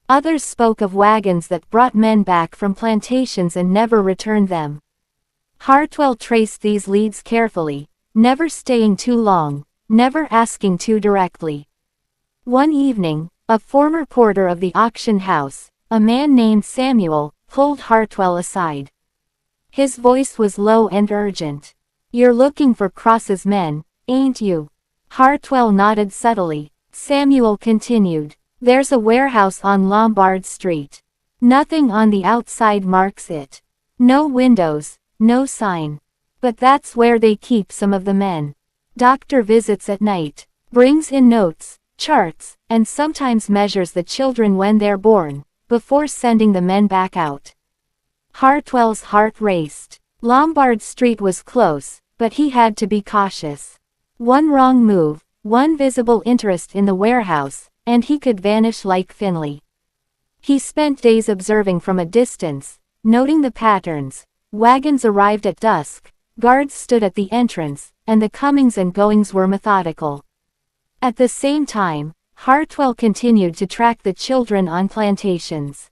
Others spoke of wagons that brought men back from plantations and never returned them. Hartwell traced these leads carefully, never staying too long, never asking too directly. One evening, a former porter of the auction house, a man named Samuel, pulled Hartwell aside. His voice was low and urgent. "You're looking for Cross's men, ain't you?" Hartwell nodded subtly. Samuel continued, "There's a warehouse on Lombard Street. Nothing on the outside marks it. No windows, no sign. But that's where they keep some of the men. Doctor visits at night, brings in notes, charts, and sometimes measures the children when they're born, before sending the men back out." Hartwell's heart raced. Lombard Street was close, but he had to be cautious. One wrong move, one visible interest in the warehouse, and he could vanish like Finley. He spent days observing from a distance, noting the patterns. Wagons arrived at dusk, guards stood at the entrance, and the comings and goings were methodical. At the same time, Hartwell continued to track the children on plantations.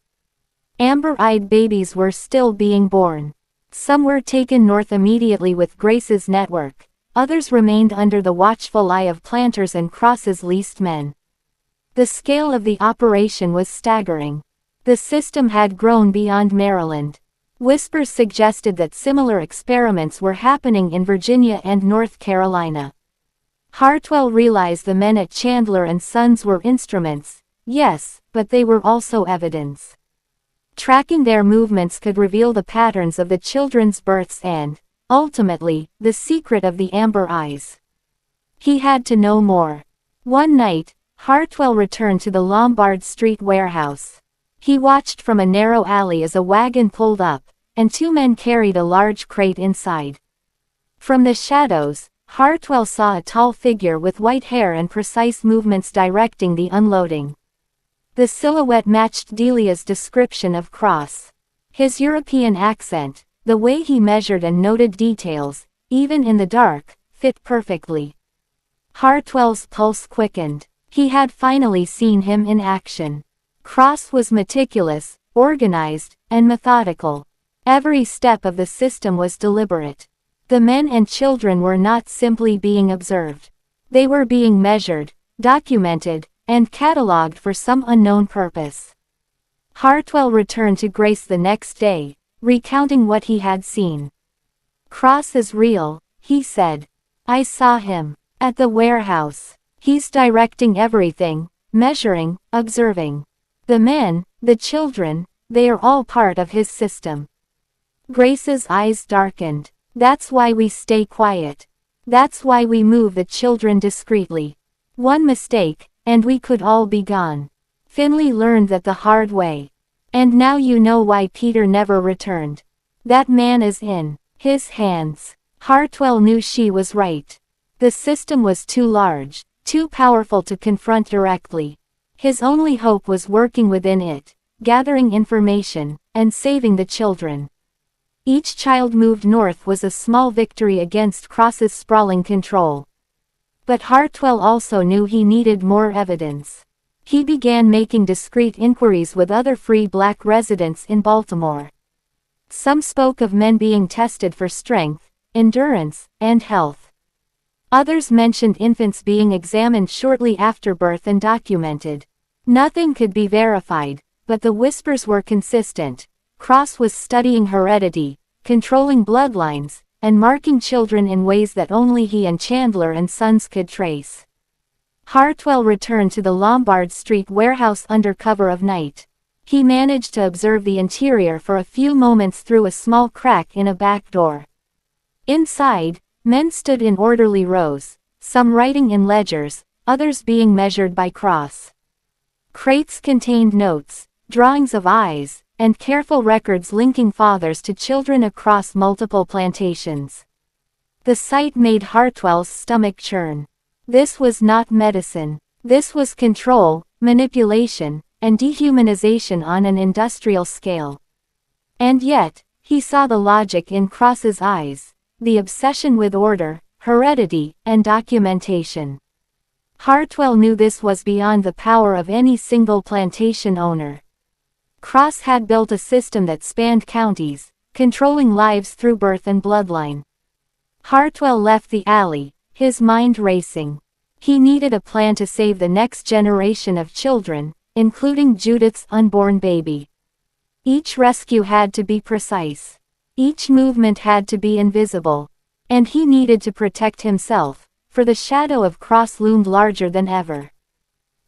Amber-eyed babies were still being born. Some were taken north immediately with Grace's network, others remained under the watchful eye of planters and Cross's leased men. The scale of the operation was staggering. The system had grown beyond Maryland. Whispers suggested that similar experiments were happening in Virginia and North Carolina. Hartwell realized the men at Chandler and Sons were instruments, yes, but they were also evidence. Tracking their movements could reveal the patterns of the children's births and, ultimately, the secret of the amber eyes. He had to know more. One night, Hartwell returned to the Lombard Street warehouse. He watched from a narrow alley as a wagon pulled up, and two men carried a large crate inside. From the shadows, Hartwell saw a tall figure with white hair and precise movements directing the unloading. The silhouette matched Delia's description of Cross. His European accent, the way he measured and noted details, even in the dark, fit perfectly. Hartwell's pulse quickened. He had finally seen him in action. Cross was meticulous, organized, and methodical. Every step of the system was deliberate. The men and children were not simply being observed. They were being measured, documented, and catalogued for some unknown purpose. Hartwell returned to Grace the next day, recounting what he had seen. "Cross is real," he said. "I saw him at the warehouse. He's directing everything, measuring, observing. The men, the children, they are all part of his system." Grace's eyes darkened. "That's why we stay quiet. That's why we move the children discreetly. One mistake, and we could all be gone. Finley learned that the hard way. And now you know why Peter never returned. That man is in his hands." Hartwell knew she was right. The system was too large, too powerful to confront directly. His only hope was working within it, gathering information, and saving the children. Each child moved north was a small victory against Cross's sprawling control. But Hartwell also knew he needed more evidence. He began making discreet inquiries with other free black residents in Baltimore. Some spoke of men being tested for strength, endurance, and health. Others mentioned infants being examined shortly after birth and documented. Nothing could be verified, but the whispers were consistent. Cross was studying heredity, controlling bloodlines, and marking children in ways that only he and Chandler and Sons could trace. Hartwell returned to the Lombard Street warehouse under cover of night. He managed to observe the interior for a few moments through a small crack in a back door. Inside, men stood in orderly rows, some writing in ledgers, others being measured by Cross. Crates contained notes, drawings of eyes, and careful records linking fathers to children across multiple plantations. The sight made Hartwell's stomach churn. This was not medicine. This was control, manipulation, and dehumanization on an industrial scale. And yet, he saw the logic in Cross's eyes, the obsession with order, heredity, and documentation. Hartwell knew this was beyond the power of any single plantation owner. Cross had built a system that spanned counties, controlling lives through birth and bloodline. Hartwell left the alley, his mind racing. He needed a plan to save the next generation of children, including Judith's unborn baby. Each rescue had to be precise. Each movement had to be invisible. And he needed to protect himself, for the shadow of Cross loomed larger than ever.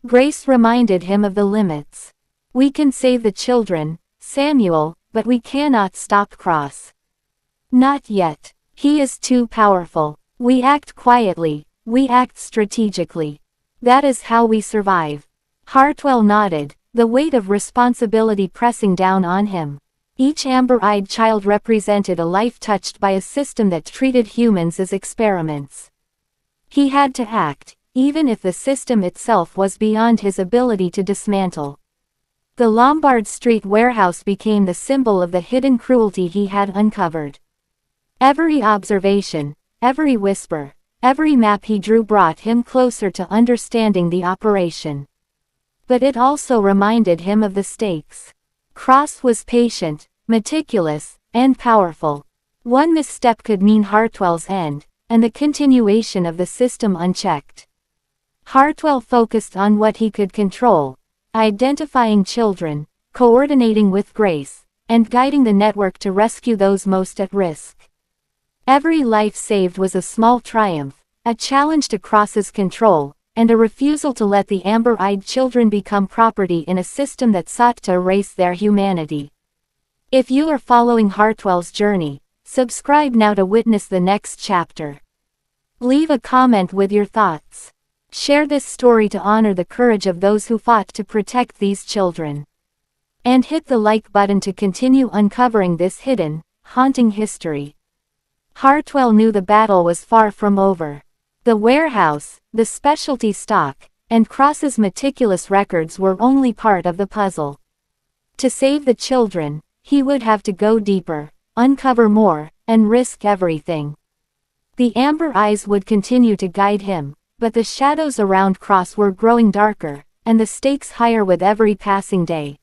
Grace reminded him of the limits. We can save the children, Samuel, but we cannot stop Cross. Not yet. He is too powerful. We act quietly, we act strategically. That is how we survive. Hartwell nodded, the weight of responsibility pressing down on him. Each amber-eyed child represented a life touched by a system that treated humans as experiments. He had to act, even if the system itself was beyond his ability to dismantle. The Lombard Street warehouse became the symbol of the hidden cruelty he had uncovered. Every observation, every whisper, every map he drew brought him closer to understanding the operation. But it also reminded him of the stakes. Cross was patient, meticulous, and powerful. One misstep could mean Hartwell's end, and the continuation of the system unchecked. Hartwell focused on what he could control, identifying children, coordinating with Grace, and guiding the network to rescue those most at risk. Every life saved was a small triumph, a challenge to Cross's control, and a refusal to let the amber-eyed children become property in a system that sought to erase their humanity. If you are following Hartwell's journey, subscribe now to witness the next chapter. Leave a comment with your thoughts. Share this story to honor the courage of those who fought to protect these children. And hit the like button to continue uncovering this hidden, haunting history. Hartwell knew the battle was far from over. The warehouse, the specialty stock, and Cross's meticulous records were only part of the puzzle. To save the children, he would have to go deeper, uncover more, and risk everything. The amber eyes would continue to guide him, but the shadows around Cross were growing darker, and the stakes higher with every passing day.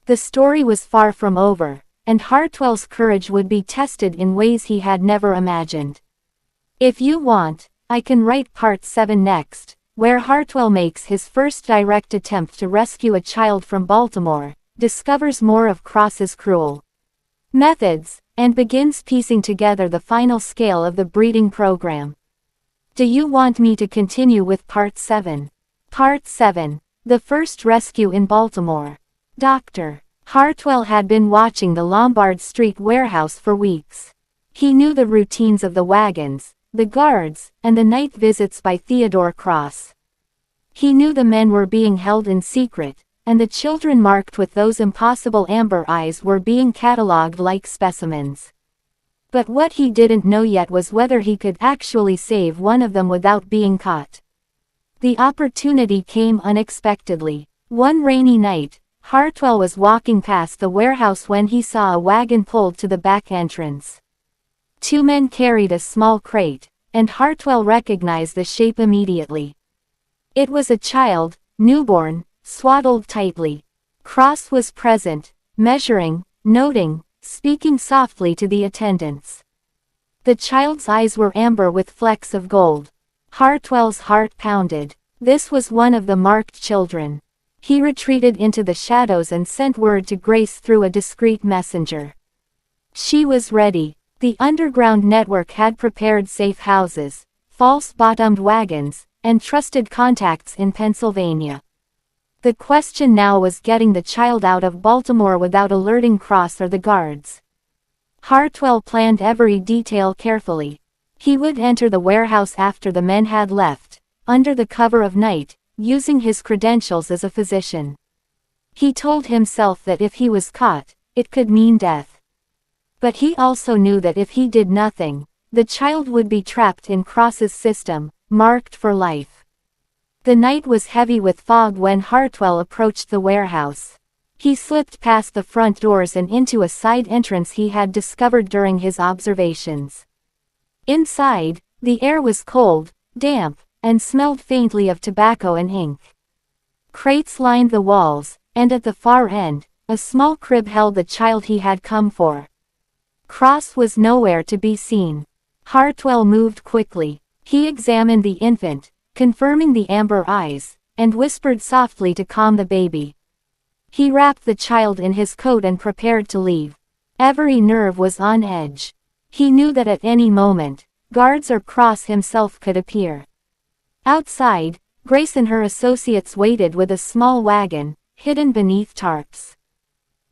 The story was far from over, and Hartwell's courage would be tested in ways he had never imagined. If you want, I can write part 7 next, where Hartwell makes his first direct attempt to rescue a child from Baltimore, discovers more of Cross's cruel methods, and begins piecing together the final scale of the breeding program. Do you want me to continue with part 7? Part 7. The first rescue in Baltimore. Dr. Hartwell had been watching the Lombard Street warehouse for weeks. He knew the routines of the wagons, the guards, and the night visits by Theodore Cross. He knew the men were being held in secret, and the children marked with those impossible amber eyes were being catalogued like specimens. But what he didn't know yet was whether he could actually save one of them without being caught. The opportunity came unexpectedly. One rainy night, Hartwell was walking past the warehouse when he saw a wagon pulled to the back entrance. Two men carried a small crate, and Hartwell recognized the shape immediately. It was a child, newborn, swaddled tightly. Cross was present, measuring, noting, speaking softly to the attendants. The child's eyes were amber with flecks of gold. Hartwell's heart pounded. This was one of the marked children. He retreated into the shadows and sent word to Grace through a discreet messenger. She was ready. The underground network had prepared safe houses, false-bottomed wagons, and trusted contacts in Pennsylvania. The question now was getting the child out of Baltimore without alerting Cross or the guards. Hartwell planned every detail carefully. He would enter the warehouse after the men had left, under the cover of night, using his credentials as a physician. He told himself that if he was caught, it could mean death. But he also knew that if he did nothing, the child would be trapped in Cross's system, marked for life. The night was heavy with fog when Hartwell approached the warehouse. He slipped past the front doors and into a side entrance he had discovered during his observations. Inside, the air was cold, damp, and smelled faintly of tobacco and ink. Crates lined the walls, and at the far end, a small crib held the child he had come for. Cross was nowhere to be seen. Hartwell moved quickly. He examined the infant, confirming the amber eyes, and whispered softly to calm the baby. He wrapped the child in his coat and prepared to leave. Every nerve was on edge. He knew that at any moment, guards or Cross himself could appear. Outside, Grace and her associates waited with a small wagon, hidden beneath tarps.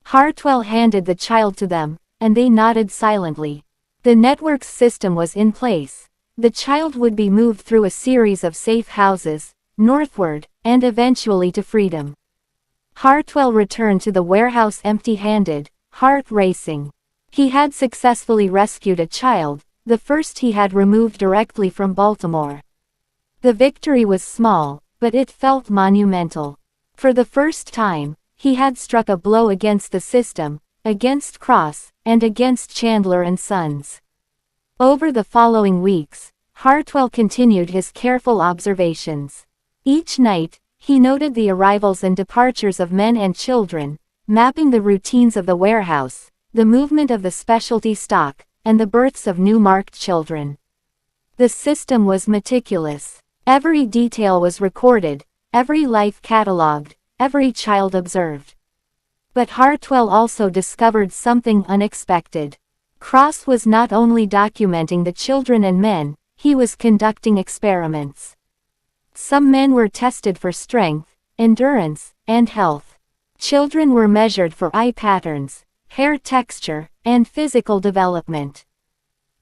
Hartwell handed the child to them, and they nodded silently. The network's system was in place. The child would be moved through a series of safe houses, northward, and eventually to freedom. Hartwell returned to the warehouse empty-handed, heart racing. He had successfully rescued a child, the first he had removed directly from Baltimore. The victory was small, but it felt monumental. For the first time, he had struck a blow against the system, against Cross, and against Chandler and Sons. Over the following weeks, Hartwell continued his careful observations. Each night, he noted the arrivals and departures of men and children, mapping the routines of the warehouse, the movement of the specialty stock, and the births of new marked children. The system was meticulous. Every detail was recorded, every life catalogued, every child observed. But Hartwell also discovered something unexpected. Cross was not only documenting the children and men, he was conducting experiments. Some men were tested for strength, endurance, and health. Children were measured for eye patterns, hair texture, and physical development.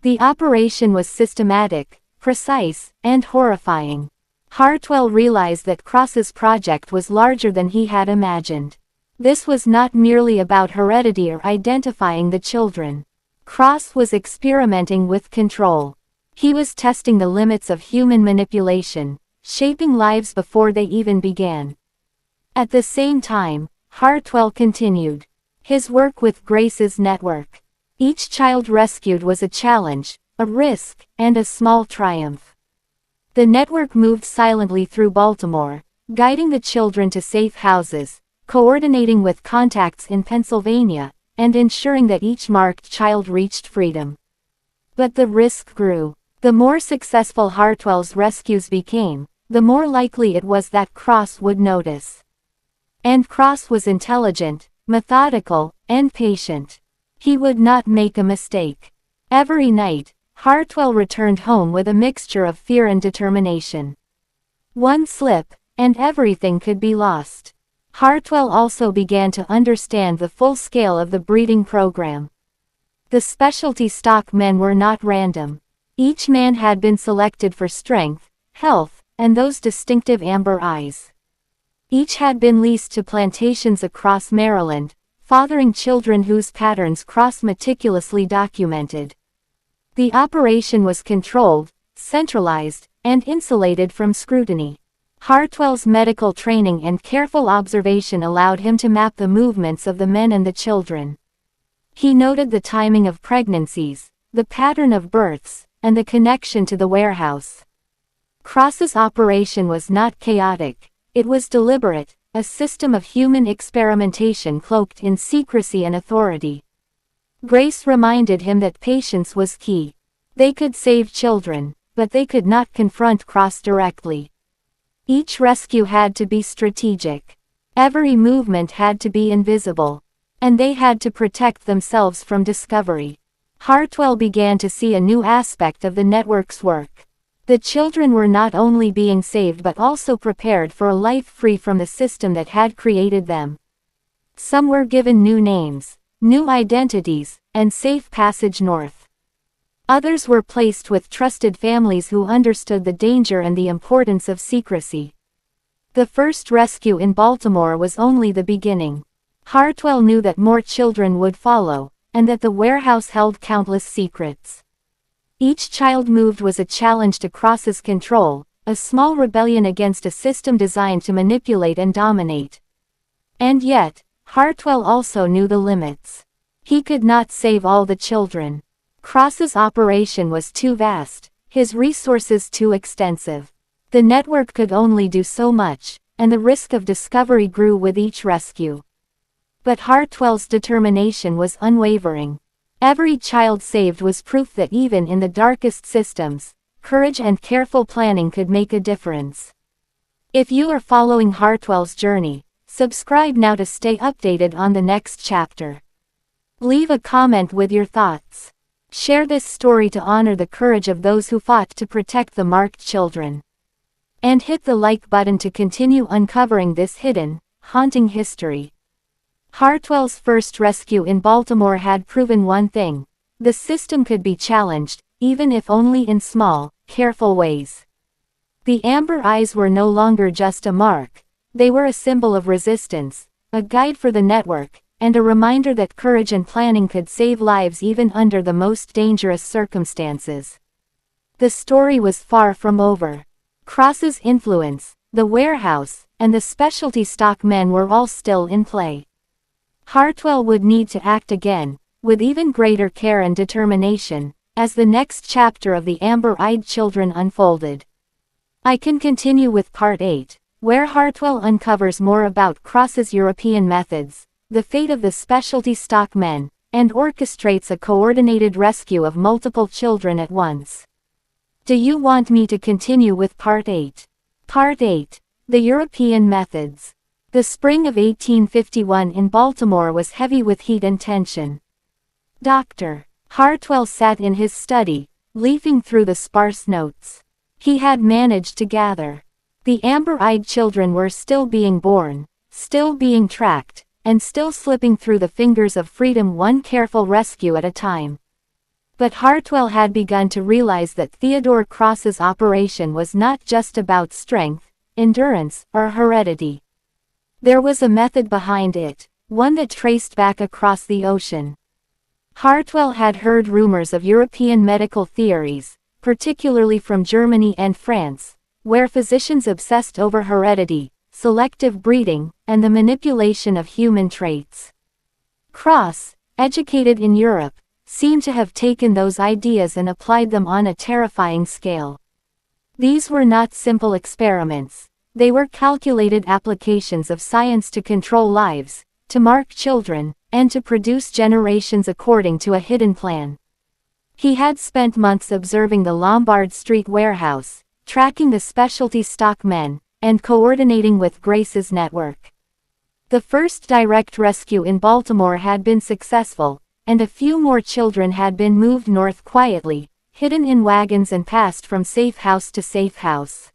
The operation was systematic, precise, and horrifying. Hartwell realized that Cross's project was larger than he had imagined. This was not merely about heredity or identifying the children. Cross was experimenting with control. He was testing the limits of human manipulation, shaping lives before they even began. At the same time, Hartwell continued his work with Grace's network. Each child rescued was a challenge, a risk, and a small triumph. The network moved silently through Baltimore, guiding the children to safe houses, coordinating with contacts in Pennsylvania, and ensuring that each marked child reached freedom. But the risk grew. The more successful Hartwell's rescues became, the more likely it was that Cross would notice. And Cross was intelligent, methodical, and patient. He would not make a mistake. Every night, Hartwell returned home with a mixture of fear and determination. One slip, and everything could be lost. Hartwell also began to understand the full scale of the breeding program. The specialty stock men were not random. Each man had been selected for strength, health, and those distinctive amber eyes. Each had been leased to plantations across Maryland, fathering children whose patterns Cross meticulously documented. The operation was controlled, centralized, and insulated from scrutiny. Hartwell's medical training and careful observation allowed him to map the movements of the men and the children. He noted the timing of pregnancies, the pattern of births, and the connection to the warehouse. Cross's operation was not chaotic, it was deliberate, a system of human experimentation cloaked in secrecy and authority. Grace reminded him that patience was key. They could save children, but they could not confront Cross directly. Each rescue had to be strategic. Every movement had to be invisible. And they had to protect themselves from discovery. Hartwell began to see a new aspect of the network's work. The children were not only being saved but also prepared for a life free from the system that had created them. Some were given new names, new identities, and safe passage north. Others were placed with trusted families who understood the danger and the importance of secrecy. The first rescue in Baltimore was only the beginning. Hartwell knew that more children would follow, and that the warehouse held countless secrets. Each child moved was a challenge to Cross's control, a small rebellion against a system designed to manipulate and dominate. And yet, Hartwell also knew the limits. He could not save all the children. Cross's operation was too vast, his resources too extensive. The network could only do so much, and the risk of discovery grew with each rescue. But Hartwell's determination was unwavering. Every child saved was proof that even in the darkest systems, courage and careful planning could make a difference. If you are following Hartwell's journey, subscribe now to stay updated on the next chapter. Leave a comment with your thoughts. Share this story to honor the courage of those who fought to protect the marked children. And hit the like button to continue uncovering this hidden, haunting history. Hartwell's first rescue in Baltimore had proven one thing: the system could be challenged, even if only in small, careful ways. The amber eyes were no longer just a mark, they were a symbol of resistance, a guide for the network, and a reminder that courage and planning could save lives even under the most dangerous circumstances. The story was far from over. Cross's influence, the warehouse, and the specialty stock men were all still in play. Hartwell would need to act again, with even greater care and determination, as the next chapter of the Amber-Eyed Children unfolded. I can continue with Part 8, where Hartwell uncovers more about Cross's European methods, the fate of the specialty stock men, and orchestrates a coordinated rescue of multiple children at once. Do you want me to continue with Part 8? Part 8. The European Methods. The spring of 1851 in Baltimore was heavy with heat and tension. Dr. Hartwell sat in his study, leafing through the sparse notes he had managed to gather. The amber-eyed children were still being born, still being tracked, and still slipping through the fingers of freedom, one careful rescue at a time. But Hartwell had begun to realize that Theodore Cross's operation was not just about strength, endurance, or heredity. There was a method behind it, one that traced back across the ocean. Hartwell had heard rumors of European medical theories, particularly from Germany and France, where physicians obsessed over heredity, selective breeding, and the manipulation of human traits. Cross, educated in Europe, seemed to have taken those ideas and applied them on a terrifying scale. These were not simple experiments. They were calculated applications of science to control lives, to mark children, and to produce generations according to a hidden plan. He had spent months observing the Lombard Street warehouse, tracking the specialty stock men, and coordinating with Grace's network. The first direct rescue in Baltimore had been successful, and a few more children had been moved north quietly, hidden in wagons and passed from safe house to safe house.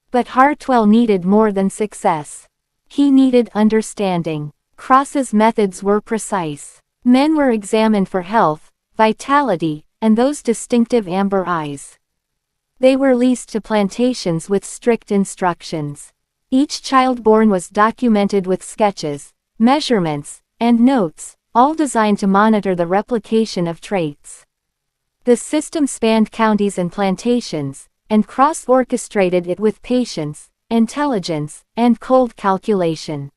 But Hartwell needed more than success. He needed understanding. Cross's methods were precise. Men were examined for health, vitality, and those distinctive amber eyes. They were leased to plantations with strict instructions. Each child born was documented with sketches, measurements, and notes, all designed to monitor the replication of traits. The system spanned counties and plantations, and Cross orchestrated it with patience, intelligence, and cold calculation.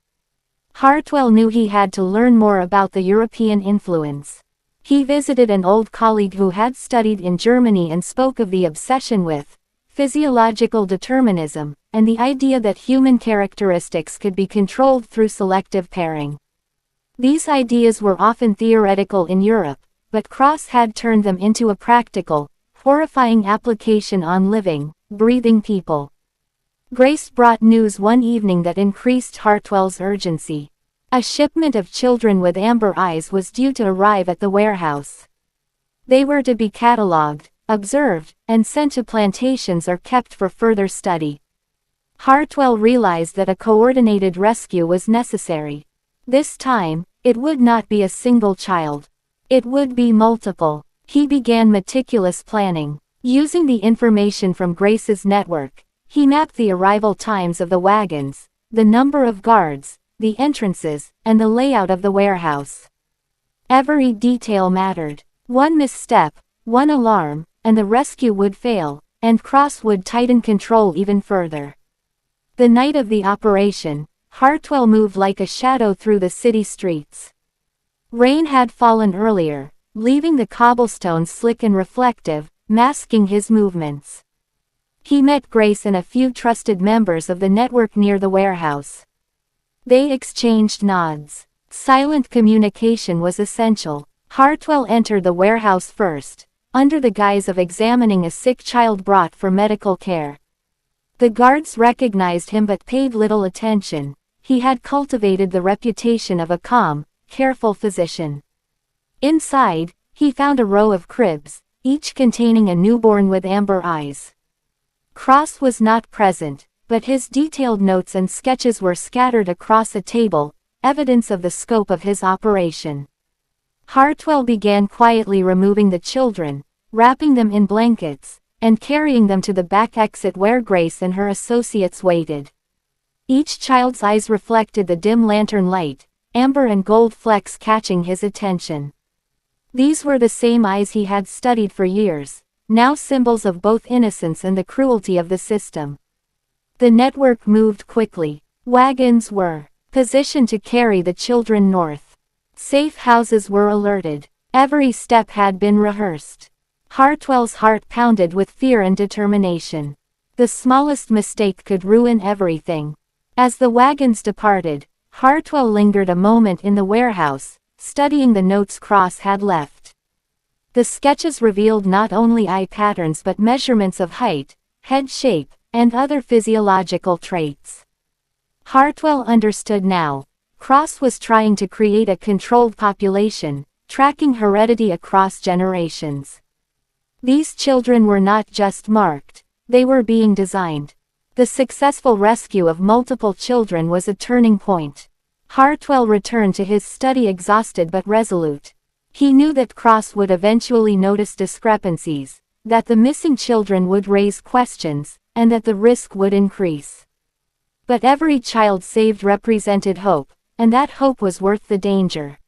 Hartwell knew he had to learn more about the European influence. He visited an old colleague who had studied in Germany and spoke of the obsession with physiological determinism, and the idea that human characteristics could be controlled through selective pairing. These ideas were often theoretical in Europe, but Cross had turned them into a practical, horrifying application on living, breathing people. Grace brought news one evening that increased Hartwell's urgency. A shipment of children with amber eyes was due to arrive at the warehouse. They were to be catalogued, observed, and sent to plantations or kept for further study. Hartwell realized that a coordinated rescue was necessary. This time, it would not be a single child. It would be multiple. He began meticulous planning. Using the information from Grace's network, he mapped the arrival times of the wagons, the number of guards, the entrances, and the layout of the warehouse. Every detail mattered. One misstep, one alarm, and the rescue would fail, and Cross would tighten control even further. The night of the operation, Hartwell moved like a shadow through the city streets. Rain had fallen earlier, leaving the cobblestones slick and reflective, masking his movements. He met Grace and a few trusted members of the network near the warehouse. They exchanged nods. Silent communication was essential. Hartwell entered the warehouse first, under the guise of examining a sick child brought for medical care. The guards recognized him but paid little attention. He had cultivated the reputation of a calm, careful physician. Inside, he found a row of cribs, each containing a newborn with amber eyes. Cross was not present, but his detailed notes and sketches were scattered across a table, evidence of the scope of his operation. Hartwell began quietly removing the children, wrapping them in blankets, and carrying them to the back exit where Grace and her associates waited. Each child's eyes reflected the dim lantern light, amber and gold flecks catching his attention. These were the same eyes he had studied for years, now symbols of both innocence and the cruelty of the system. The network moved quickly. Wagons were positioned to carry the children north. Safe houses were alerted. Every step had been rehearsed. Hartwell's heart pounded with fear and determination. The smallest mistake could ruin everything. As the wagons departed, Hartwell lingered a moment in the warehouse, studying the notes Cross had left. The sketches revealed not only eye patterns but measurements of height, head shape, and other physiological traits. Hartwell understood now. Cross was trying to create a controlled population, tracking heredity across generations. These children were not just marked, they were being designed. The successful rescue of multiple children was a turning point. Hartwell returned to his study exhausted but resolute. He knew that Cross would eventually notice discrepancies, that the missing children would raise questions, and that the risk would increase. But every child saved represented hope, and that hope was worth the danger.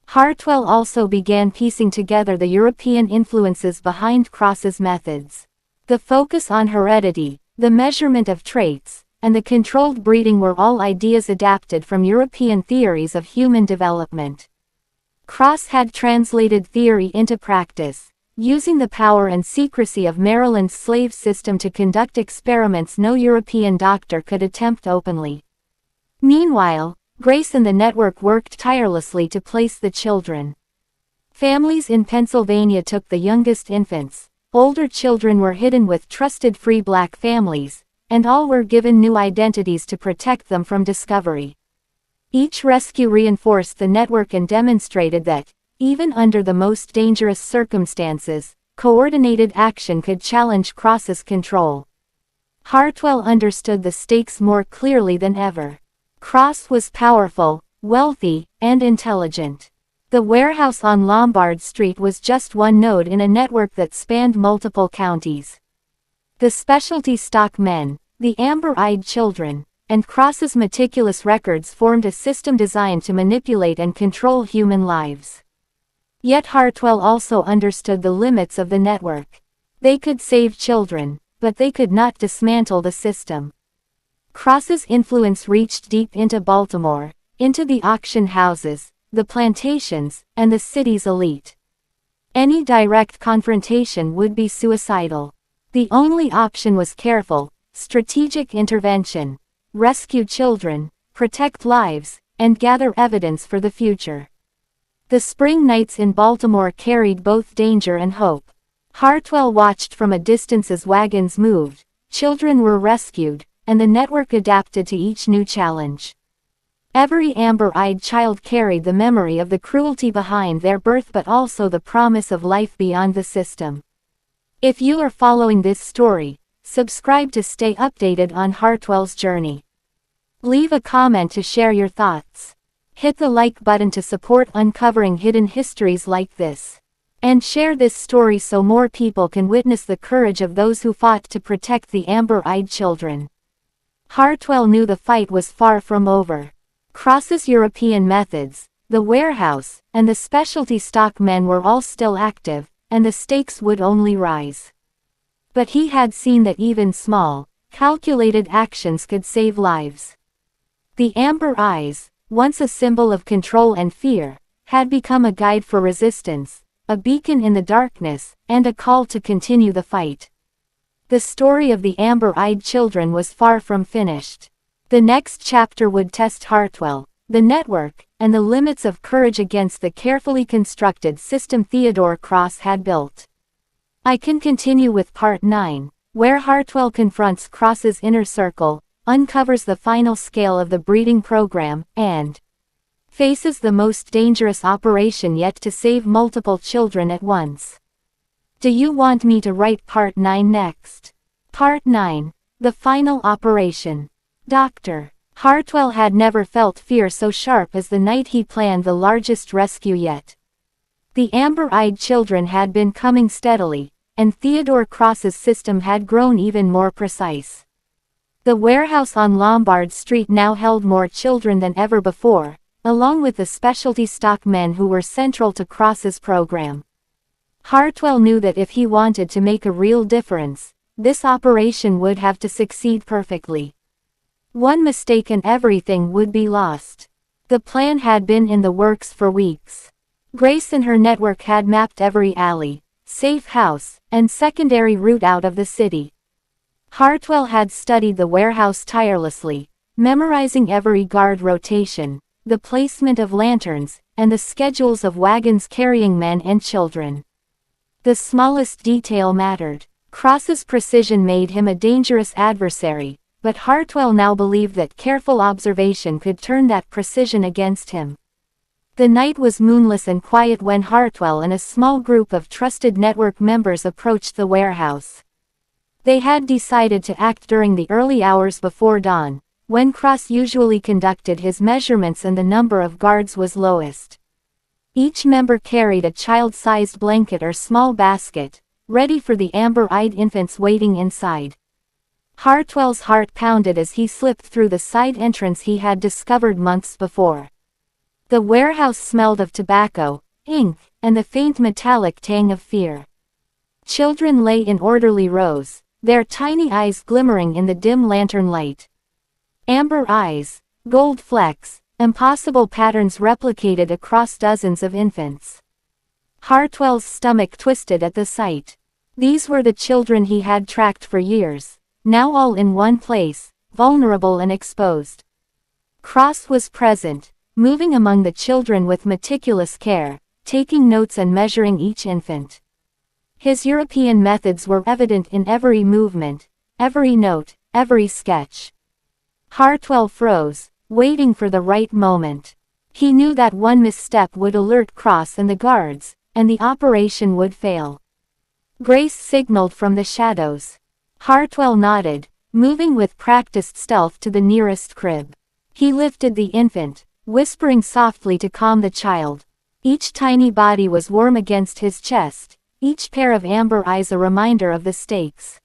Hartwell also began piecing together the European influences behind Cross's methods. The focus on heredity, the measurement of traits, and the controlled breeding were all ideas adapted from European theories of human development. Cross had translated theory into practice, using the power and secrecy of Maryland's slave system to conduct experiments no European doctor could attempt openly. Meanwhile, Grace and the network worked tirelessly to place the children. Families in Pennsylvania took the youngest infants, older children were hidden with trusted free black families, and all were given new identities to protect them from discovery. Each rescue reinforced the network and demonstrated that, even under the most dangerous circumstances, coordinated action could challenge Cross's control. Hartwell understood the stakes more clearly than ever. Cross was powerful, wealthy, and intelligent. The warehouse on Lombard Street was just one node in a network that spanned multiple counties. The specialty stock men, the amber-eyed children, and Cross's meticulous records formed a system designed to manipulate and control human lives. Yet Hartwell also understood the limits of the network. They could save children, but they could not dismantle the system. Cross's influence reached deep into Baltimore, into the auction houses, the plantations, and the city's elite. Any direct confrontation would be suicidal. The only option was careful, strategic intervention. Rescue children, protect lives, and gather evidence for the future. The spring nights in Baltimore carried both danger and hope. Hartwell watched from a distance as wagons moved, children were rescued, and the network adapted to each new challenge. Every amber-eyed child carried the memory of the cruelty behind their birth but also the promise of life beyond the system. If you are following this story, subscribe to stay updated on Hartwell's journey. Leave a comment to share your thoughts. Hit the like button to support uncovering hidden histories like this. And share this story so more people can witness the courage of those who fought to protect the amber-eyed children. Hartwell knew the fight was far from over. Cross's European methods, the warehouse, and the specialty stock men were all still active, and the stakes would only rise. But he had seen that even small, calculated actions could save lives. The amber eyes, once a symbol of control and fear, had become a guide for resistance, a beacon in the darkness, and a call to continue the fight. The story of the amber-eyed children was far from finished. The next chapter would test Hartwell, the network, and the limits of courage against the carefully constructed system Theodore Cross had built. I can continue with Part 9, where Hartwell confronts Cross's inner circle, uncovers the final scale of the breeding program, and faces the most dangerous operation yet to save multiple children at once. Do you want me to write Part 9 next? Part 9, the final operation. Dr. Hartwell had never felt fear so sharp as the night he planned the largest rescue yet. The amber-eyed children had been coming steadily, and Theodore Cross's system had grown even more precise. The warehouse on Lombard Street now held more children than ever before, along with the specialty stock men who were central to Cross's program. Hartwell knew that if he wanted to make a real difference, this operation would have to succeed perfectly. One mistake and everything would be lost. The plan had been in the works for weeks. Grace and her network had mapped every alley, safe house, and secondary route out of the city. Hartwell had studied the warehouse tirelessly, memorizing every guard rotation, the placement of lanterns, and the schedules of wagons carrying men and children. The smallest detail mattered. Cross's precision made him a dangerous adversary, but Hartwell now believed that careful observation could turn that precision against him. The night was moonless and quiet when Hartwell and a small group of trusted network members approached the warehouse. They had decided to act during the early hours before dawn, when Cross usually conducted his measurements and the number of guards was lowest. Each member carried a child-sized blanket or small basket, ready for the amber-eyed infants waiting inside. Hartwell's heart pounded as he slipped through the side entrance he had discovered months before. The warehouse smelled of tobacco, ink, and the faint metallic tang of fear. Children lay in orderly rows, their tiny eyes glimmering in the dim lantern light. Amber eyes, gold flecks, impossible patterns replicated across dozens of infants. Hartwell's stomach twisted at the sight. These were the children he had tracked for years, now all in one place, vulnerable and exposed. Cross was present, moving among the children with meticulous care, taking notes and measuring each infant. His European methods were evident in every movement, every note, every sketch. Hartwell froze, waiting for the right moment. He knew that one misstep would alert Cross and the guards, and the operation would fail. Grace signaled from the shadows. Hartwell nodded, moving with practiced stealth to the nearest crib. He lifted the infant, whispering softly to calm the child. Each tiny body was warm against his chest, each pair of amber eyes a reminder of the stakes.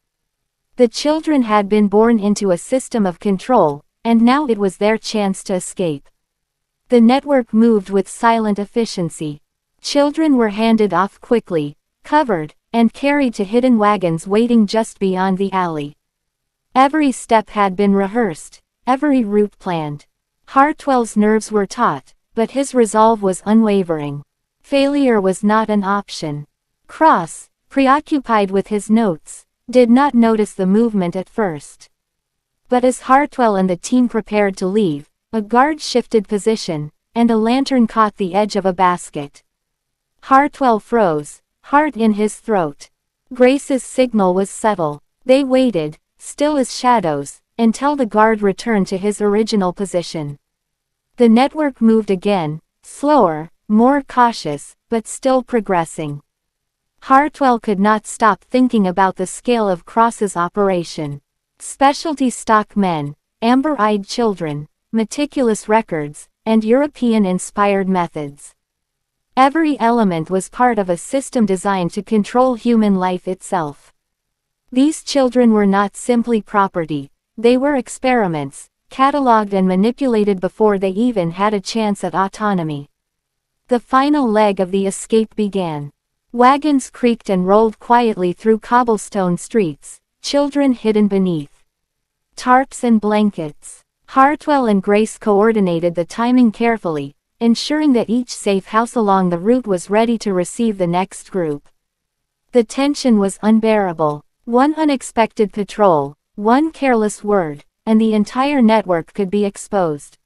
The children had been born into a system of control, and now it was their chance to escape. The network moved with silent efficiency. Children were handed off quickly, covered, and carried to hidden wagons waiting just beyond the alley. Every step had been rehearsed, every route planned. Hartwell's nerves were taut, but his resolve was unwavering. Failure was not an option. Cross, preoccupied with his notes, did not notice the movement at first. But as Hartwell and the team prepared to leave, a guard shifted position, and a lantern caught the edge of a basket. Hartwell froze, heart in his throat. Grace's signal was subtle. They waited, still as shadows, until the guard returned to his original position. The network moved again, slower, more cautious, but still progressing. Hartwell could not stop thinking about the scale of Cross's operation. Specialty stock men, amber-eyed children, meticulous records, and European-inspired methods. Every element was part of a system designed to control human life itself. These children were not simply property, they were experiments, catalogued and manipulated before they even had a chance at autonomy. The final leg of the escape began. Wagons creaked and rolled quietly through cobblestone streets, children hidden beneath tarps and blankets. Hartwell and Grace coordinated the timing carefully, ensuring that each safe house along the route was ready to receive the next group. The tension was unbearable. One unexpected patrol, one careless word, and the entire network could be exposed.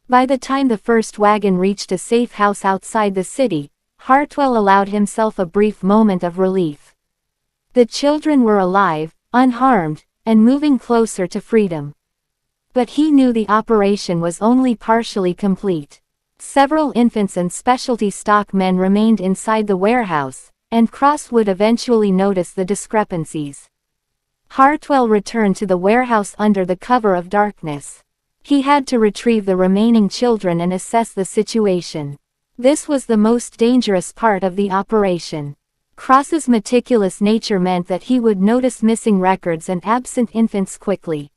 By the time the first wagon reached a safe house outside the city, Hartwell allowed himself a brief moment of relief. The children were alive, unharmed, and moving closer to freedom. But he knew the operation was only partially complete. Several infants and specialty stock men remained inside the warehouse, and Cross would eventually notice the discrepancies. Hartwell returned to the warehouse under the cover of darkness. He had to retrieve the remaining children and assess the situation. This was the most dangerous part of the operation. Cross's meticulous nature meant that he would notice missing records and absent infants quickly.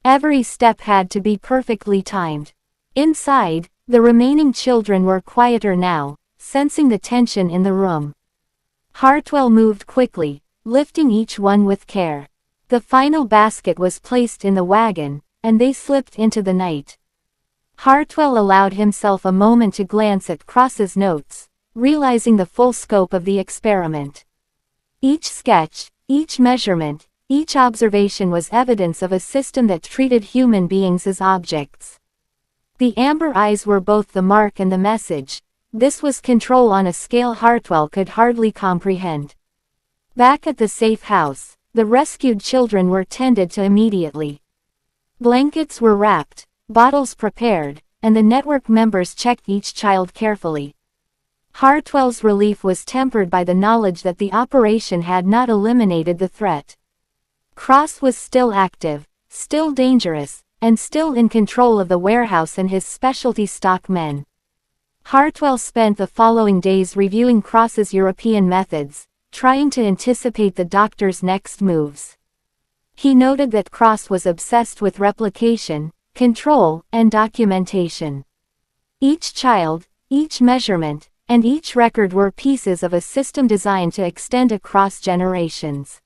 Every step had to be perfectly timed. Inside, the remaining children were quieter now, sensing the tension in the room. Hartwell moved quickly, lifting each one with care. The final basket was placed in the wagon, and they slipped into the night. Hartwell allowed himself a moment to glance at Cross's notes, realizing the full scope of the experiment. Each sketch, each measurement, each observation was evidence of a system that treated human beings as objects. The amber eyes were both the mark and the message. This was control on a scale Hartwell could hardly comprehend. Back at the safe house, the rescued children were tended to immediately. Blankets were wrapped, bottles prepared, and the network members checked each child carefully. Hartwell's relief was tempered by the knowledge that the operation had not eliminated the threat. Cross was still active, still dangerous, and still in control of the warehouse and his specialty stock men. Hartwell spent the following days reviewing Cross's European methods, trying to anticipate the doctor's next moves. He noted that Cross was obsessed with replication, control, and documentation. Each child, each measurement, and each record were pieces of a system designed to extend across generations.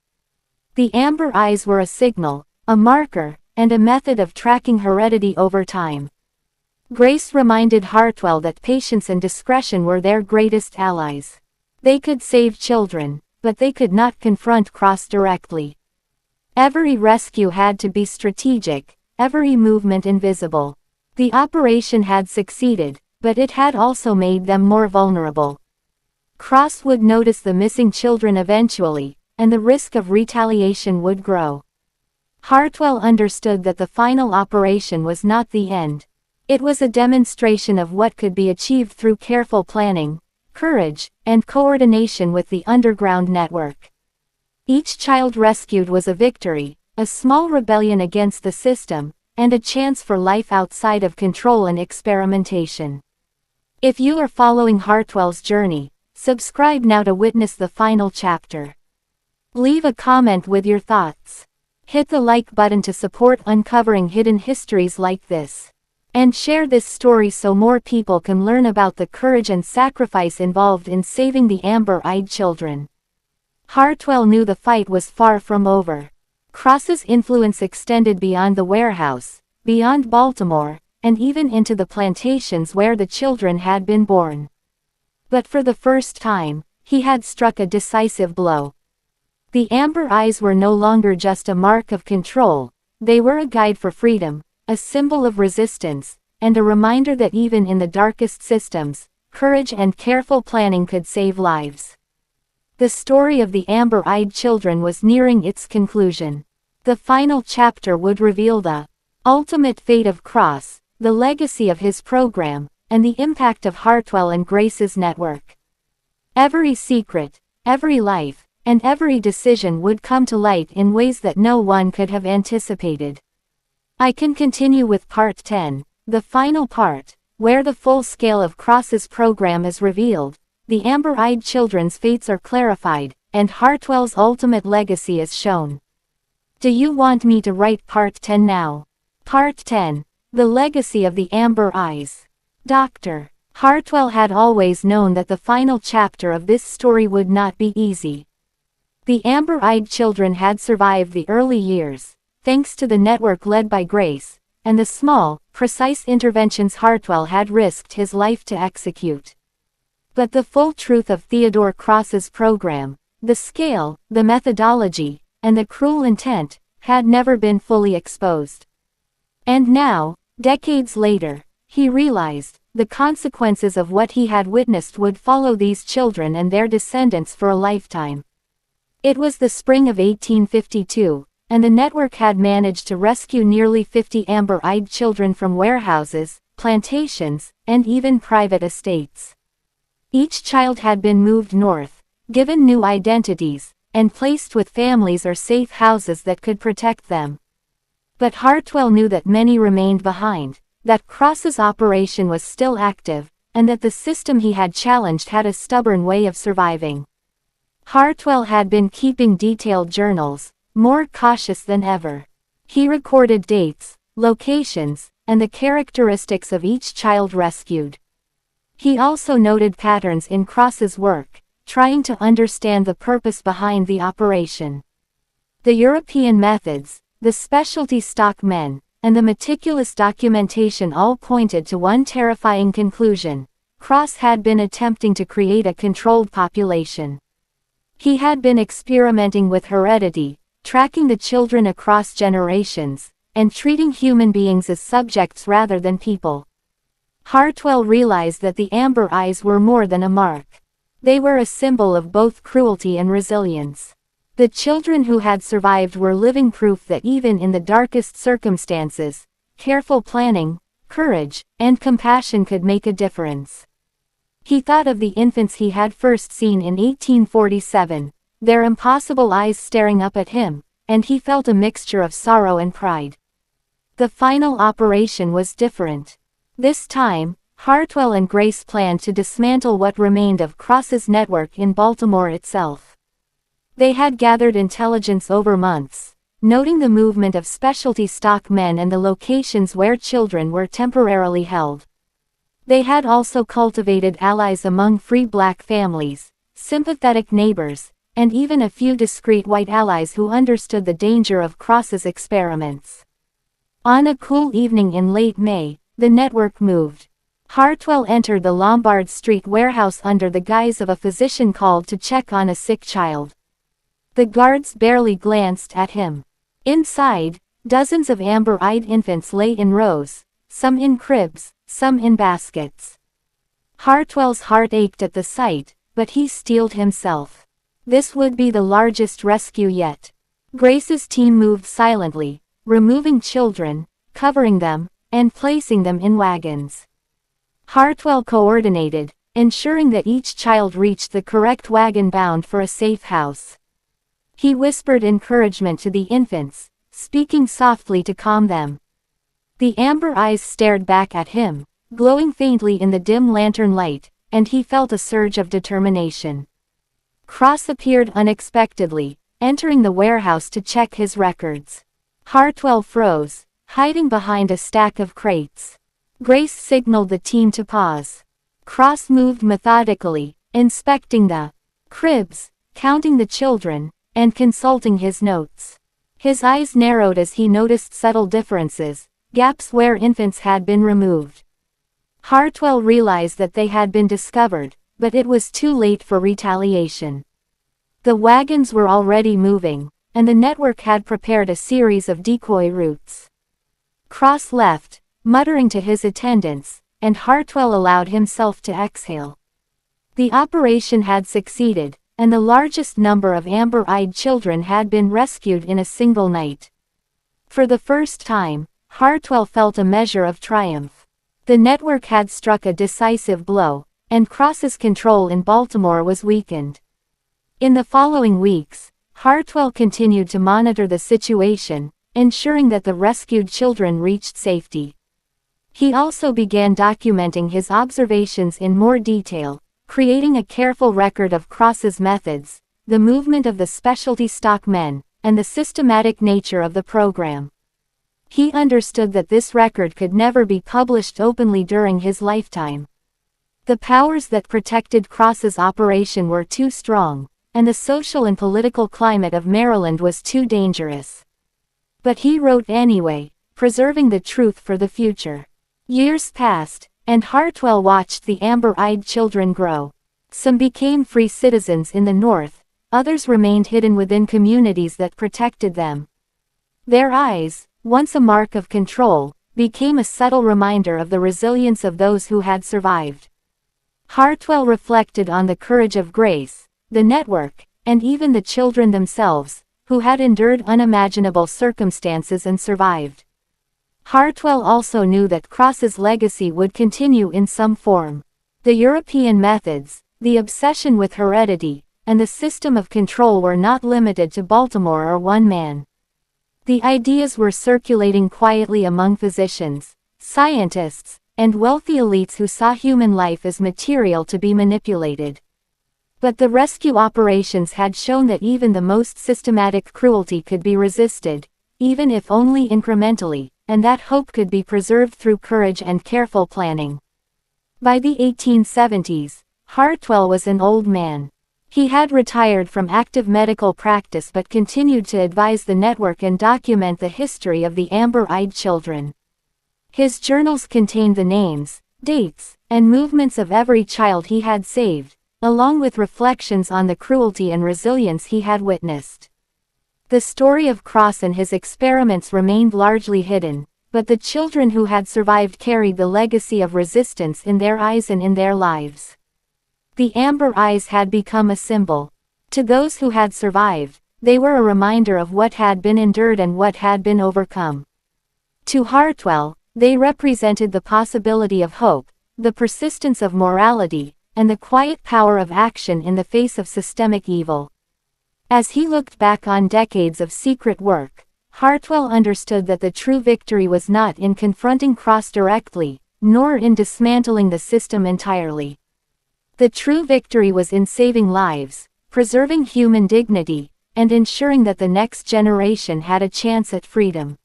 The amber eyes were a signal, a marker, and a method of tracking heredity over time. Grace reminded Hartwell that patience and discretion were their greatest allies. They could save children, but they could not confront Cross directly. Every rescue had to be strategic, every movement invisible. The operation had succeeded, but it had also made them more vulnerable. Cross would notice the missing children eventually, and the risk of retaliation would grow. Hartwell understood that the final operation was not the end. It was a demonstration of what could be achieved through careful planning, courage, and coordination with the underground network. Each child rescued was a victory, a small rebellion against the system, and a chance for life outside of control and experimentation. If you are following Hartwell's journey, subscribe now to witness the final chapter. Leave a comment with your thoughts. Hit the like button to support uncovering hidden histories like this. And share this story so more people can learn about the courage and sacrifice involved in saving the amber-eyed children. Hartwell knew the fight was far from over. Cross's influence extended beyond the warehouse, beyond Baltimore, and even into the plantations where the children had been born. But for the first time, he had struck a decisive blow. The amber eyes were no longer just a mark of control, they were a guide for freedom, a symbol of resistance, and a reminder that even in the darkest systems, courage and careful planning could save lives. The story of the amber-eyed children was nearing its conclusion. The final chapter would reveal the ultimate fate of Cross, the legacy of his program, and the impact of Hartwell and Grace's network. Every secret, every life, and every decision would come to light in ways that no one could have anticipated. I can continue with Part 10, the final part, where the full scale of Cross's program is revealed, the amber-eyed children's fates are clarified, and Hartwell's ultimate legacy is shown. Do you want me to write Part 10 now? Part 10, the legacy of the amber eyes. Dr. Hartwell had always known that the final chapter of this story would not be easy. The amber-eyed children had survived the early years, thanks to the network led by Grace, and the small, precise interventions Hartwell had risked his life to execute. But the full truth of Theodore Cross's program, the scale, the methodology, and the cruel intent, had never been fully exposed. And now, decades later, he realized, the consequences of what he had witnessed would follow these children and their descendants for a lifetime. It was the spring of 1852, and the network had managed to rescue nearly 50 amber-eyed children from warehouses, plantations, and even private estates. Each child had been moved north, given new identities, and placed with families or safe houses that could protect them. But Hartwell knew that many remained behind, that Cross's operation was still active, and that the system he had challenged had a stubborn way of surviving. Hartwell had been keeping detailed journals, more cautious than ever. He recorded dates, locations, and the characteristics of each child rescued. He also noted patterns in Cross's work, trying to understand the purpose behind the operation. The European methods, the specialty stock men, and the meticulous documentation all pointed to one terrifying conclusion: Cross had been attempting to create a controlled population. He had been experimenting with heredity, tracking the children across generations, and treating human beings as subjects rather than people. Hartwell realized that the amber eyes were more than a mark. They were a symbol of both cruelty and resilience. The children who had survived were living proof that even in the darkest circumstances, careful planning, courage, and compassion could make a difference. He thought of the infants he had first seen in 1847, their impossible eyes staring up at him, and he felt a mixture of sorrow and pride. The final operation was different. This time, Hartwell and Grace planned to dismantle what remained of Cross's network in Baltimore itself. They had gathered intelligence over months, noting the movement of specialty stock men and the locations where children were temporarily held. They had also cultivated allies among free black families, sympathetic neighbors, and even a few discreet white allies who understood the danger of Cross's experiments. On a cool evening in late May, the network moved. Hartwell entered the Lombard Street warehouse under the guise of a physician called to check on a sick child. The guards barely glanced at him. Inside, dozens of amber-eyed infants lay in rows, some in cribs, some in baskets. Hartwell's heart ached at the sight, but he steeled himself. This would be the largest rescue yet. Grace's team moved silently, removing children, covering them, and placing them in wagons. Hartwell coordinated, ensuring that each child reached the correct wagon bound for a safe house. He whispered encouragement to the infants, speaking softly to calm them. The amber eyes stared back at him, glowing faintly in the dim lantern light, and he felt a surge of determination. Cross appeared unexpectedly, entering the warehouse to check his records. Hartwell froze, hiding behind a stack of crates. Grace signaled the team to pause. Cross moved methodically, inspecting the cribs, counting the children, and consulting his notes. His eyes narrowed as he noticed subtle differences, gaps where infants had been removed. Hartwell realized that they had been discovered, but it was too late for retaliation. The wagons were already moving, and the network had prepared a series of decoy routes. Cross left, muttering to his attendants, and Hartwell allowed himself to exhale. The operation had succeeded, and the largest number of amber-eyed children had been rescued in a single night. For the first time, Hartwell felt a measure of triumph. The network had struck a decisive blow, and Cross's control in Baltimore was weakened. In the following weeks, Hartwell continued to monitor the situation, ensuring that the rescued children reached safety. He also began documenting his observations in more detail, creating a careful record of Cross's methods, the movement of the specialty stock men, and the systematic nature of the program. He understood that this record could never be published openly during his lifetime. The powers that protected Cross's operation were too strong, and the social and political climate of Maryland was too dangerous. But he wrote anyway, preserving the truth for the future. Years passed, and Hartwell watched the amber-eyed children grow. Some became free citizens in the North, others remained hidden within communities that protected them. Their eyes, once a mark of control, became a subtle reminder of the resilience of those who had survived. Hartwell reflected on the courage of Grace, the network, and even the children themselves, who had endured unimaginable circumstances and survived. Hartwell also knew that Cross's legacy would continue in some form. The European methods, the obsession with heredity, and the system of control were not limited to Baltimore or one man. The ideas were circulating quietly among physicians, scientists, and wealthy elites who saw human life as material to be manipulated. But the rescue operations had shown that even the most systematic cruelty could be resisted, even if only incrementally, and that hope could be preserved through courage and careful planning. By the 1870s, Hartwell was an old man. He had retired from active medical practice but continued to advise the network and document the history of the amber-eyed children. His journals contained the names, dates, and movements of every child he had saved, along with reflections on the cruelty and resilience he had witnessed. The story of Cross and his experiments remained largely hidden, but the children who had survived carried the legacy of resistance in their eyes and in their lives. The amber eyes had become a symbol. To those who had survived, they were a reminder of what had been endured and what had been overcome. To Hartwell, they represented the possibility of hope, the persistence of morality, and the quiet power of action in the face of systemic evil. As he looked back on decades of secret work, Hartwell understood that the true victory was not in confronting Cross directly, nor in dismantling the system entirely. The true victory was in saving lives, preserving human dignity, and ensuring that the next generation had a chance at freedom.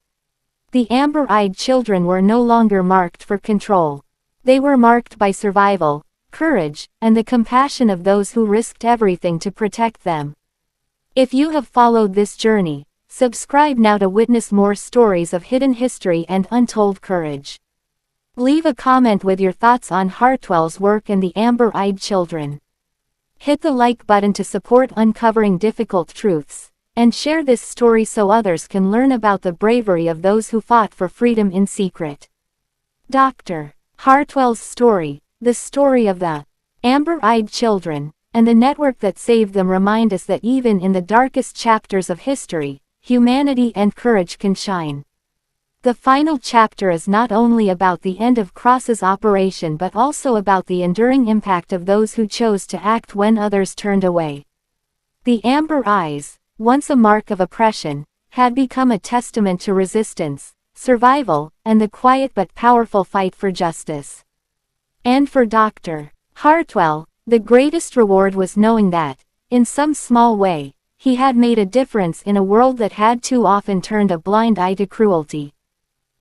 The amber-eyed children were no longer marked for control. They were marked by survival, courage, and the compassion of those who risked everything to protect them. If you have followed this journey, subscribe now to witness more stories of hidden history and untold courage. Leave a comment with your thoughts on Hartwell's work and the amber-eyed children. Hit the like button to support uncovering difficult truths, and share this story so others can learn about the bravery of those who fought for freedom in secret. Dr. Hartwell's story, the story of the amber-eyed children, and the network that saved them remind us that even in the darkest chapters of history, humanity and courage can shine. The final chapter is not only about the end of Cross's operation but also about the enduring impact of those who chose to act when others turned away. The amber eyes, once a mark of oppression, had become a testament to resistance, survival, and the quiet but powerful fight for justice. And for Dr. Hartwell, the greatest reward was knowing that, in some small way, he had made a difference in a world that had too often turned a blind eye to cruelty.